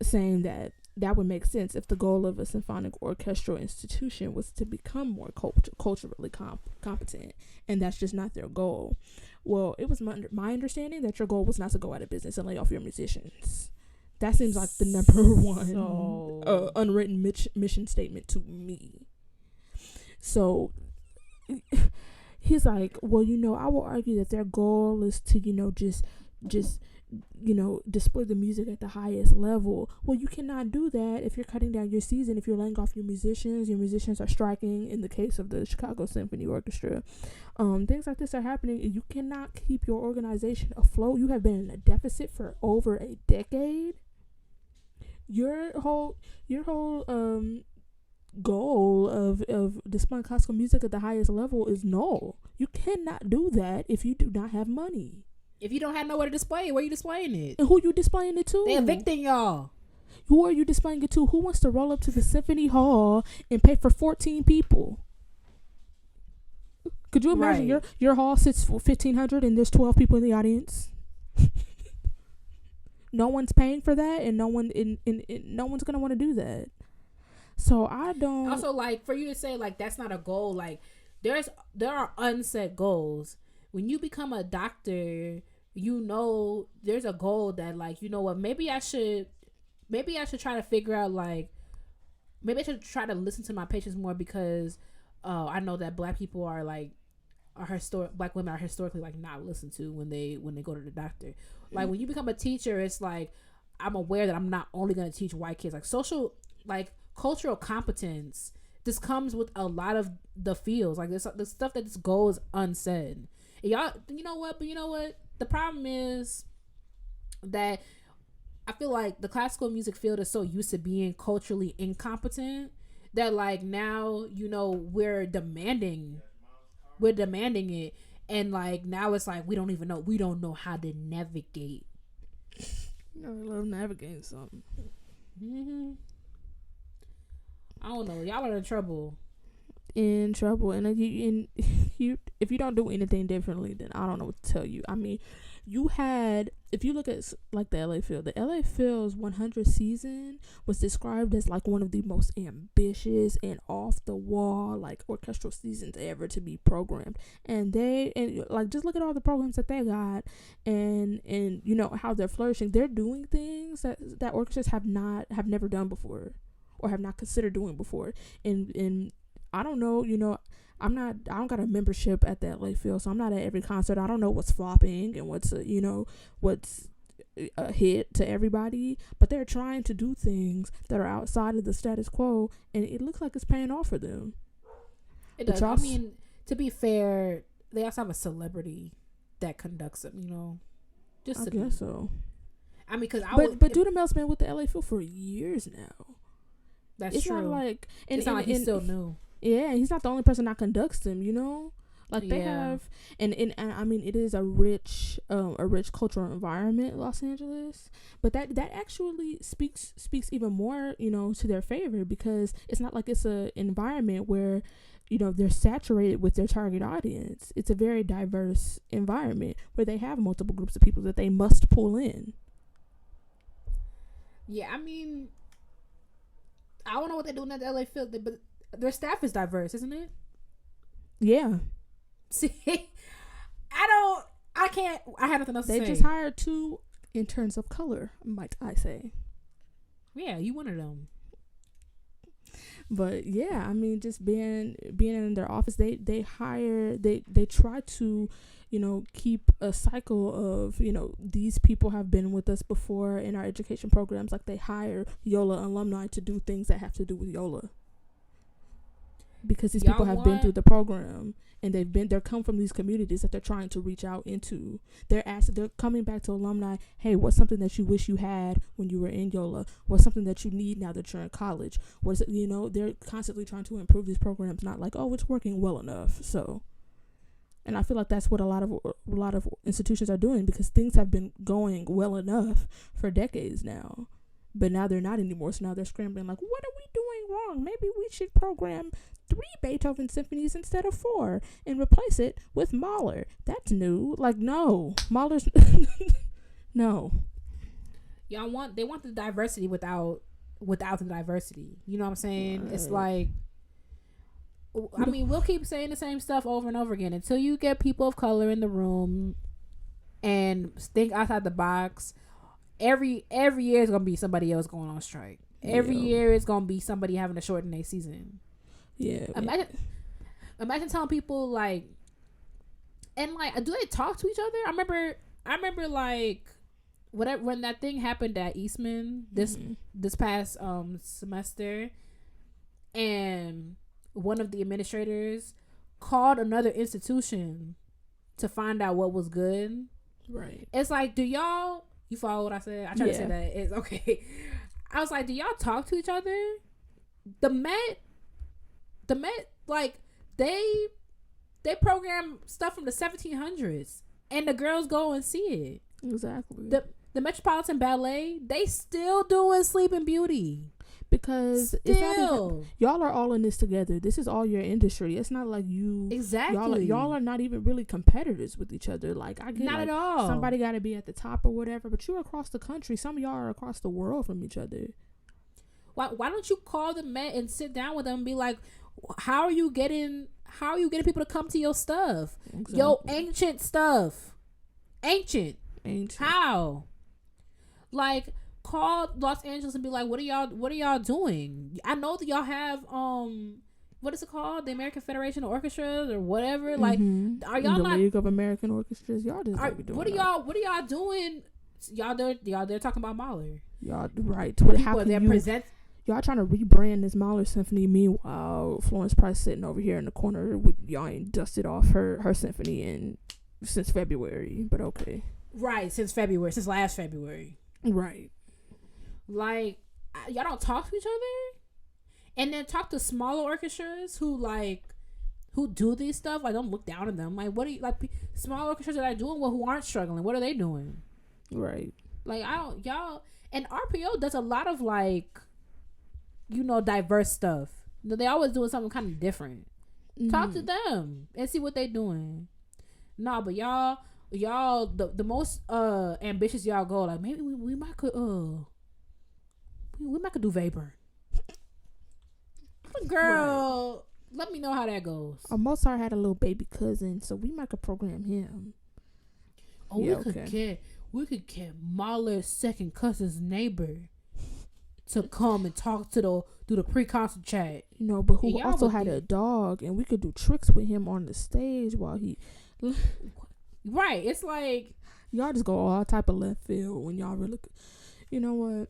saying that would make sense if the goal of a symphonic orchestral institution was to become more culturally competent, and that's just not their goal. Well, it was my understanding that your goal was not to go out of business and lay off your musicians. That seems like the number one unwritten mission statement to me. So he's like, well, you know, I will argue that their goal is to, you know, just you know, display the music at the highest level. Well, you cannot do that if you're cutting down your season, if you're laying off your musicians are striking in the case of the Chicago Symphony Orchestra. Things like this are happening, and you cannot keep your organization afloat. You have been in a deficit for over a decade. Your whole goal of displaying classical music at the highest level is null. You cannot do that if you do not have money. If you don't have nowhere to display it, where you displaying it? And who you displaying it to? They evicting y'all. Who are you displaying it to? Who wants to roll up to the symphony hall and pay for 14 people? Could you imagine your hall sits for 1,500 and there's 12 people in the audience? No one's paying for that, and no one's gonna want to do that. So I don't. Also, like, for you to say like that's not a goal, like there are unset goals. When you become a doctor, you know there's a goal that, like, you know what, maybe I should try to figure out, like, maybe I should try to listen to my patients more, because I know that black people are like black women are historically like not listened to when they go to the doctor. Like, when you become a teacher, it's like I'm aware that I'm not only going to teach white kids. Like, social, like, cultural competence, this comes with a lot of the fields. Like, this the stuff that just goes unsaid. And y'all, you know what? The problem is that I feel like the classical music field is so used to being culturally incompetent that, like, now, you know, we're demanding it, and like now it's like we don't know how to navigate. I love navigating something. Mm-hmm. I don't know, y'all are in trouble, and if you don't do anything differently, then I don't know what to tell you. I mean, if you look at like the LA Phil's 100 season was described as like one of the most ambitious and off the wall like orchestral seasons ever to be programmed, and like just look at all the programs that they got, and you know how they're flourishing. They're doing things that orchestras have never done before or have not considered doing before, and I don't know, you know, I don't got a membership at the LA Phil, so I'm not at every concert. I don't know what's flopping and what's a hit to everybody, but they're trying to do things that are outside of the status quo, and it looks like it's paying off for them. It does. I mean, to be fair, they also have a celebrity that conducts them, you know. I guess so. I mean, but Duda Mel's been with the LA Phil for years now. That's true. Not like, it's not like he's still new. Yeah, he's not the only person that conducts them, you know? Like, they have, and I mean, it is a rich cultural environment, Los Angeles, but that actually speaks even more, you know, to their favor, because it's not like it's a environment where, you know, they're saturated with their target audience. It's a very diverse environment where they have multiple groups of people that they must pull in. Yeah, I mean, I don't know what they're doing at the LA Phil, but their staff is diverse, isn't it? Yeah. See, I have nothing else to say. They just hired 2 interns of color, might I say. Yeah, you one of them. But yeah, I mean, just being in their office, they try to, you know, keep a cycle of, you know, these people have been with us before in our education programs. Like, they hire Viola alumni to do things that have to do with Viola, because these people have been through the program, and they're come from these communities that they're trying to reach out into. They're coming back to alumni. Hey, what's something that you wish you had when you were in Yola? What's something that you need now that you're in college? What is it? You know, they're constantly trying to improve these programs. Not like, oh, it's working well enough. So, and I feel like that's what a lot of institutions are doing, because things have been going well enough for decades now, but now they're not anymore. So now they're scrambling. Like, what are we doing wrong? Maybe we should program 3 Beethoven symphonies instead of 4 and replace it with Mahler. That's new. Like, no, Mahler's no. They want the diversity without the diversity. You know what I'm saying? Right. It's like, I mean, we'll keep saying the same stuff over and over again until you get people of color in the room and think outside the box. Every year is gonna be somebody else going on strike. Every year is gonna be somebody having a shortened their season. Yeah. Imagine telling people, like, and like, do they talk to each other? I remember like, whatever, when that thing happened at Eastman this past semester, and one of the administrators called another institution to find out what was good. Right. It's like, you follow what I said? I tried to say that. It's okay. I was like, do y'all talk to each other? The Met, like, they program stuff from the 1700s, and the girls go and see it. Exactly. the Metropolitan Ballet, they still doing Sleeping Beauty. Because it's not even, y'all are all in this together. This is all your industry. It's not like you exactly. Y'all are not even really competitors with each other. Like I get not like, at all. Somebody got to be at the top or whatever. But you're across the country. Some of y'all are across the world from each other. Why don't you call the Met and sit down with them and be like, how are you getting people to come to your stuff? Exactly. Yo, ancient stuff. Ancient. How? Like, call Los Angeles and be like, what are y'all doing? I know that y'all have what is it called? The American Federation of Orchestras or whatever. Like, are y'all the not League of American Orchestras? Y'all just doing what are y'all doing? Y'all there talking about Mahler. Y'all right. How can you present? Y'all trying to rebrand this Mahler symphony. Meanwhile, Florence Price sitting over here in the corner with y'all ain't dusted off her symphony since February. But okay. Right, since last February. Right. Like, y'all don't talk to each other? And then talk to smaller orchestras who do these stuff. Like, don't look down on them. Like, what are you, like, small orchestras that are doing well who aren't struggling? What are they doing? Right. Like, y'all, and RPO does a lot of, like, diverse stuff. They always doing something kind of different. Talk to them and see what they doing. Nah, but y'all, the most ambitious y'all go, like, maybe we might could do Vapor. Girl, right. Let me know how that goes. Mozart had a little baby cousin, so we might could program him. Oh, yeah, we could get Mahler's second cousin's neighbor to come and talk do the pre-concert chat. But who also had a dog, and we could do tricks with him on the stage while he. Right, it's like y'all just go all type of left field when y'all really. You know what?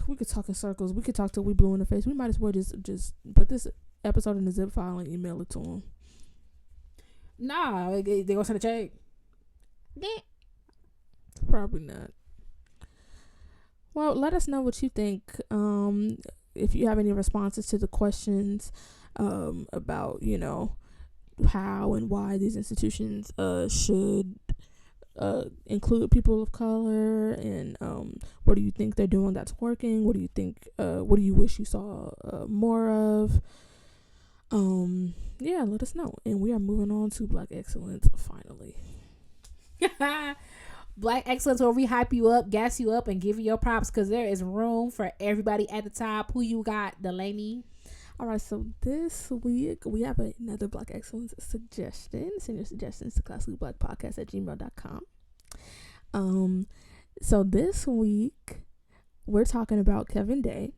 We could talk in circles. We could talk till we blue in the face. We might as well just put this episode in a zip file and email it to them. Nah, they gonna send a check. Probably not. Well, let us know what you think. If you have any responses to the questions about, how and why these institutions should include people of color, and what do you think they're doing that's working? What do you think? What do you wish you saw more of? Yeah, let us know. And we are moving on to Black Excellence finally. Black Excellence, where we hype you up, gas you up, and give you your props, because there is room for everybody at the top. Who you got, Delaney? All right, so this week we have another Black Excellence suggestion. Send your suggestions to classicalblackpodcast@gmail.com. So this week we're talking about Kevin Day.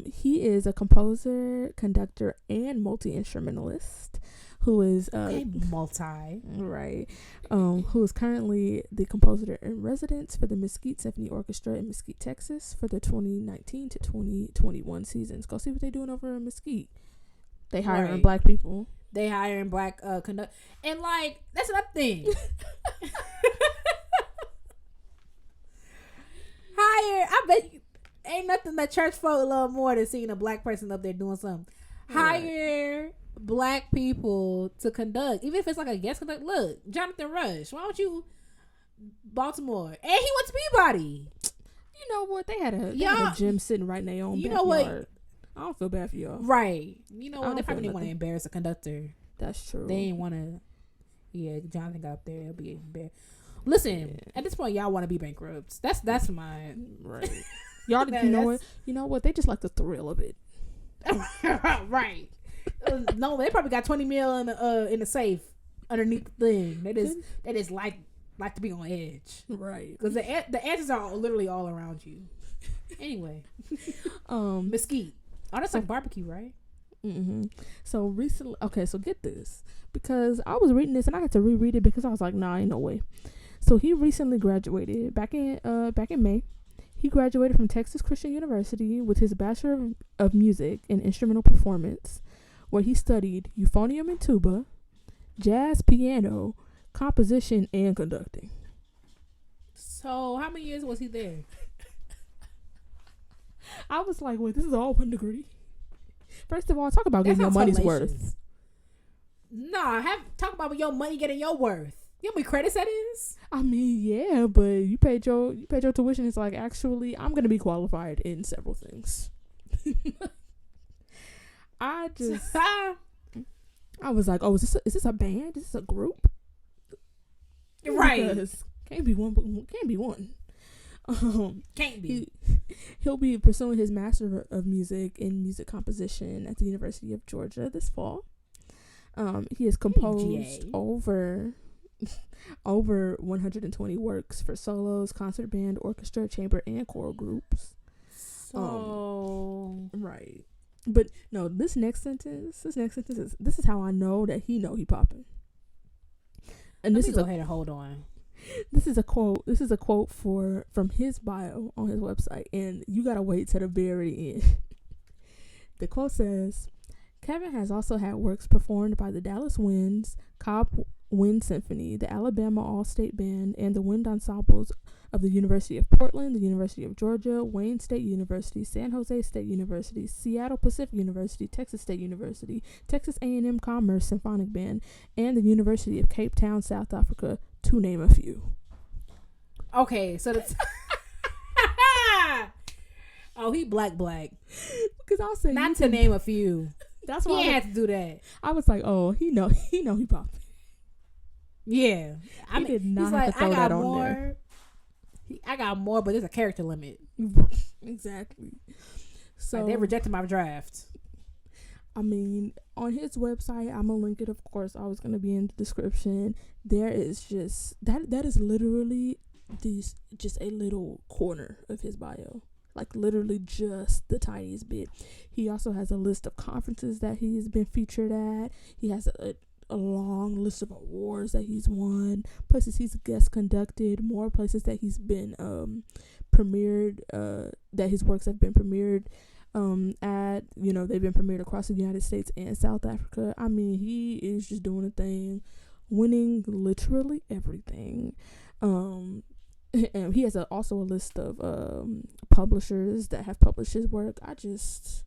He is a composer, conductor, and multi-instrumentalist who is multi, right? Who is currently the composer in residence for the Mesquite Symphony Orchestra in Mesquite, Texas, for the 2019 to 2021 seasons. Go see what they're doing over in Mesquite. They hiring black people. They hiring black conduct, and like that's another thing. I bet you, ain't nothing that church folk love more than seeing a black person up there doing something. Hire black people to conduct, even if it's like a guest conduct. Look, Jonathan Rush, why don't you Baltimore? And he went to Peabody. You know what? They had a gym sitting right in their own backyard. What? I don't feel bad for y'all. Right. You know what? They probably didn't want to embarrass a conductor. That's true. They didn't want to. Yeah, Jonathan got up there. They'll be embarrassed. Listen, at this point, y'all want to be bankrupt. That's my right. Y'all, you know what? They just like the thrill of it. Right. No, they probably got 20 mil in the safe underneath the thing. They just like to be on edge, right? Because the edges are literally all around you. Anyway, Mesquite. Oh, that's like barbecue, right? Mm-hmm. So recently, okay, so get this, because I was reading this and I had to reread it because I was like, nah, ain't no way. So he recently graduated back in May. He graduated from Texas Christian University with his Bachelor of Music in Instrumental Performance, where he studied euphonium and tuba, jazz piano, composition, and conducting. So how many years was he there? I was like, wait, this is all 1 degree? First of all, talk about getting your money's worth. Nah, talk about your money getting your worth. You know how many credits that is? I mean, yeah, but you paid your tuition. It's like, actually, I'm gonna be qualified in several things. I was like, oh, is this a band? Is this a group? Right. Because can't be one. Can't be. He'll be pursuing his Master of Music in Music Composition at the University of Georgia this fall. He has composed over 120 works for solos, concert band, orchestra, chamber, and choral groups. So right. But no, this next sentence is how I know that he popping. And Let me go ahead and hold on. This is a quote. This is a quote from his bio on his website, and you gotta wait to the very end. The quote says, Kevin has also had works performed by the Dallas Winds, Cobb Wind Symphony, the Alabama All-State Band, and the wind ensembles of the University of Portland, the University of Georgia, Wayne State University, San Jose State University, Seattle Pacific University, Texas State University, Texas A&M Commerce Symphonic Band, and the University of Cape Town, South Africa, to name a few. Okay, so that's oh, he black. Because I'll say not to name a few. That's why he had to do that. I was like, oh, he popped. Yeah, I did not have to throw that on there. I got more, but there's a character limit. Exactly. So like, they rejected my draft. I mean, on his website, I'm gonna link it. Of course, I was gonna be in the description. There is just that is literally just a little corner of his bio. Like literally just the tiniest bit. He also has a list of conferences that he's been featured at. He has a long list of awards that he's won, places he's guest conducted, more places that he's been premiered, that his works have been premiered at, they've been premiered across the United States and South Africa. I mean, he is just doing a thing, winning literally everything. And he has also a list of publishers that have published his work. I just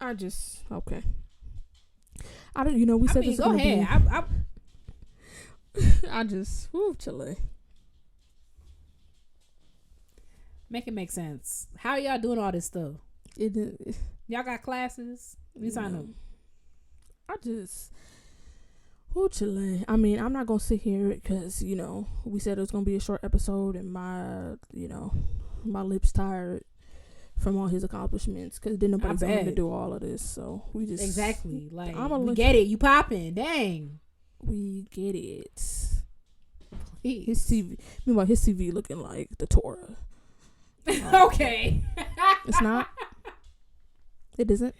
okay. I don't, we said this. Go ahead. I just, Chile. Make it make sense. How y'all doing all this stuff? Y'all got classes? We sign up. I just, Chile. I mean, I'm not gonna sit here because we said it was gonna be a short episode, and my lips tired from all his accomplishments because didn't nobody tell him to do all of this, so we just exactly like we get it. You popping, dang, we get it. Please. His CV, meanwhile, his CV looking like the Torah. Okay, it's not. It isn't.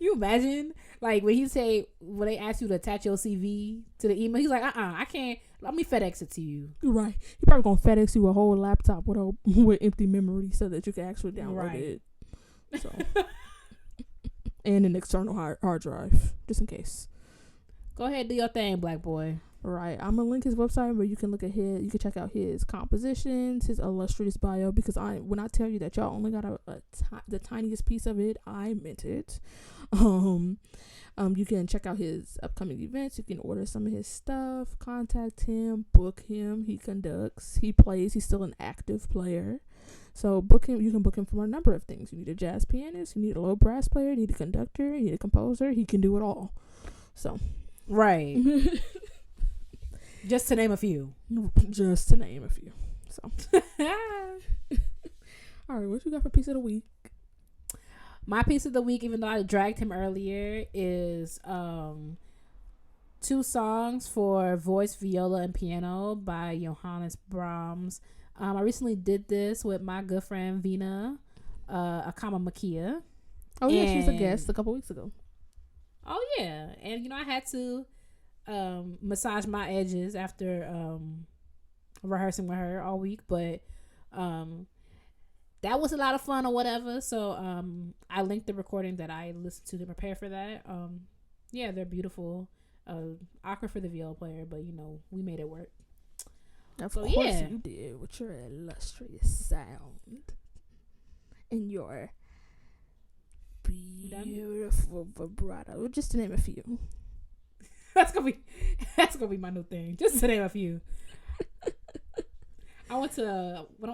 You imagine like when they ask you to attach your CV to the email, he's like, I can't. Let me FedEx it to you. Right. He probably gonna FedEx you a whole laptop with empty memory so that you can actually download it. So, and an external hard drive just in case. Go ahead, do your thing, black boy. Right. I'm gonna link his website where you can look at you can check out his compositions, his illustrious bio. Because when I tell you that y'all only got the tiniest piece of it, I meant it. You can check out his upcoming events. You can order some of his stuff, contact him, book him. He conducts, he plays. He's still an active player. So book him. You can book him for a number of things. You need a jazz pianist. You need a low brass player. You need a conductor. You need a composer. He can do it all. So, right. Just to name a few. So, all right. What you got for piece of the week? My piece of the week, even though I dragged him earlier, is 2 songs for voice, viola, and piano by Johannes Brahms. I recently did this with my good friend Vina Akama-Makia. Oh yeah, she's a guest a couple weeks ago. Oh yeah, and I had to massage my edges after rehearsing with her all week, but that was a lot of fun or whatever. So I linked the recording that I listened to prepare for that. Yeah, they're beautiful. Awkward for the viola player, but we made it work. Of course you did, with your illustrious sound and your beautiful vibrato, just to name a few. That's gonna be my new thing. Just to name a few. When I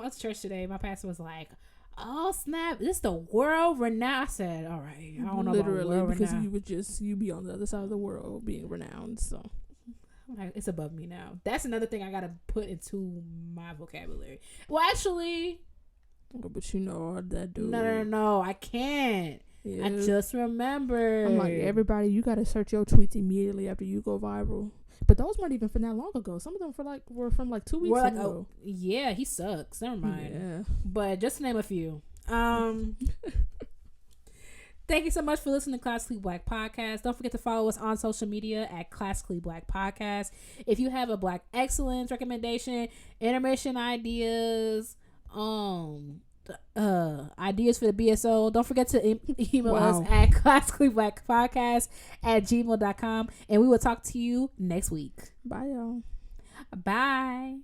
went to church today, my pastor was like, "Oh snap! This is the world renowned." I said, "All right, I don't know literally about world because renowned. you be on the other side of the world being renowned." So like, it's above me now. That's another thing I gotta put into my vocabulary. Well, actually, but you know all that, dude. No, I can't. Yeah. I just remember. I'm like, everybody, you gotta search your tweets immediately after you go viral. But those weren't even from that long ago. Some of them were from like 2 weeks ago. Oh, yeah, he sucks. Never mind. Yeah. But just to name a few. Thank you so much for listening to Classically Black Podcast. Don't forget to follow us on social media at Classically Black Podcast. If you have a Black excellence recommendation, intermission ideas, ideas for the BSO, don't forget to email us at classicallyblackpodcast@gmail.com, and we will talk to you next week. Bye, y'all. Bye.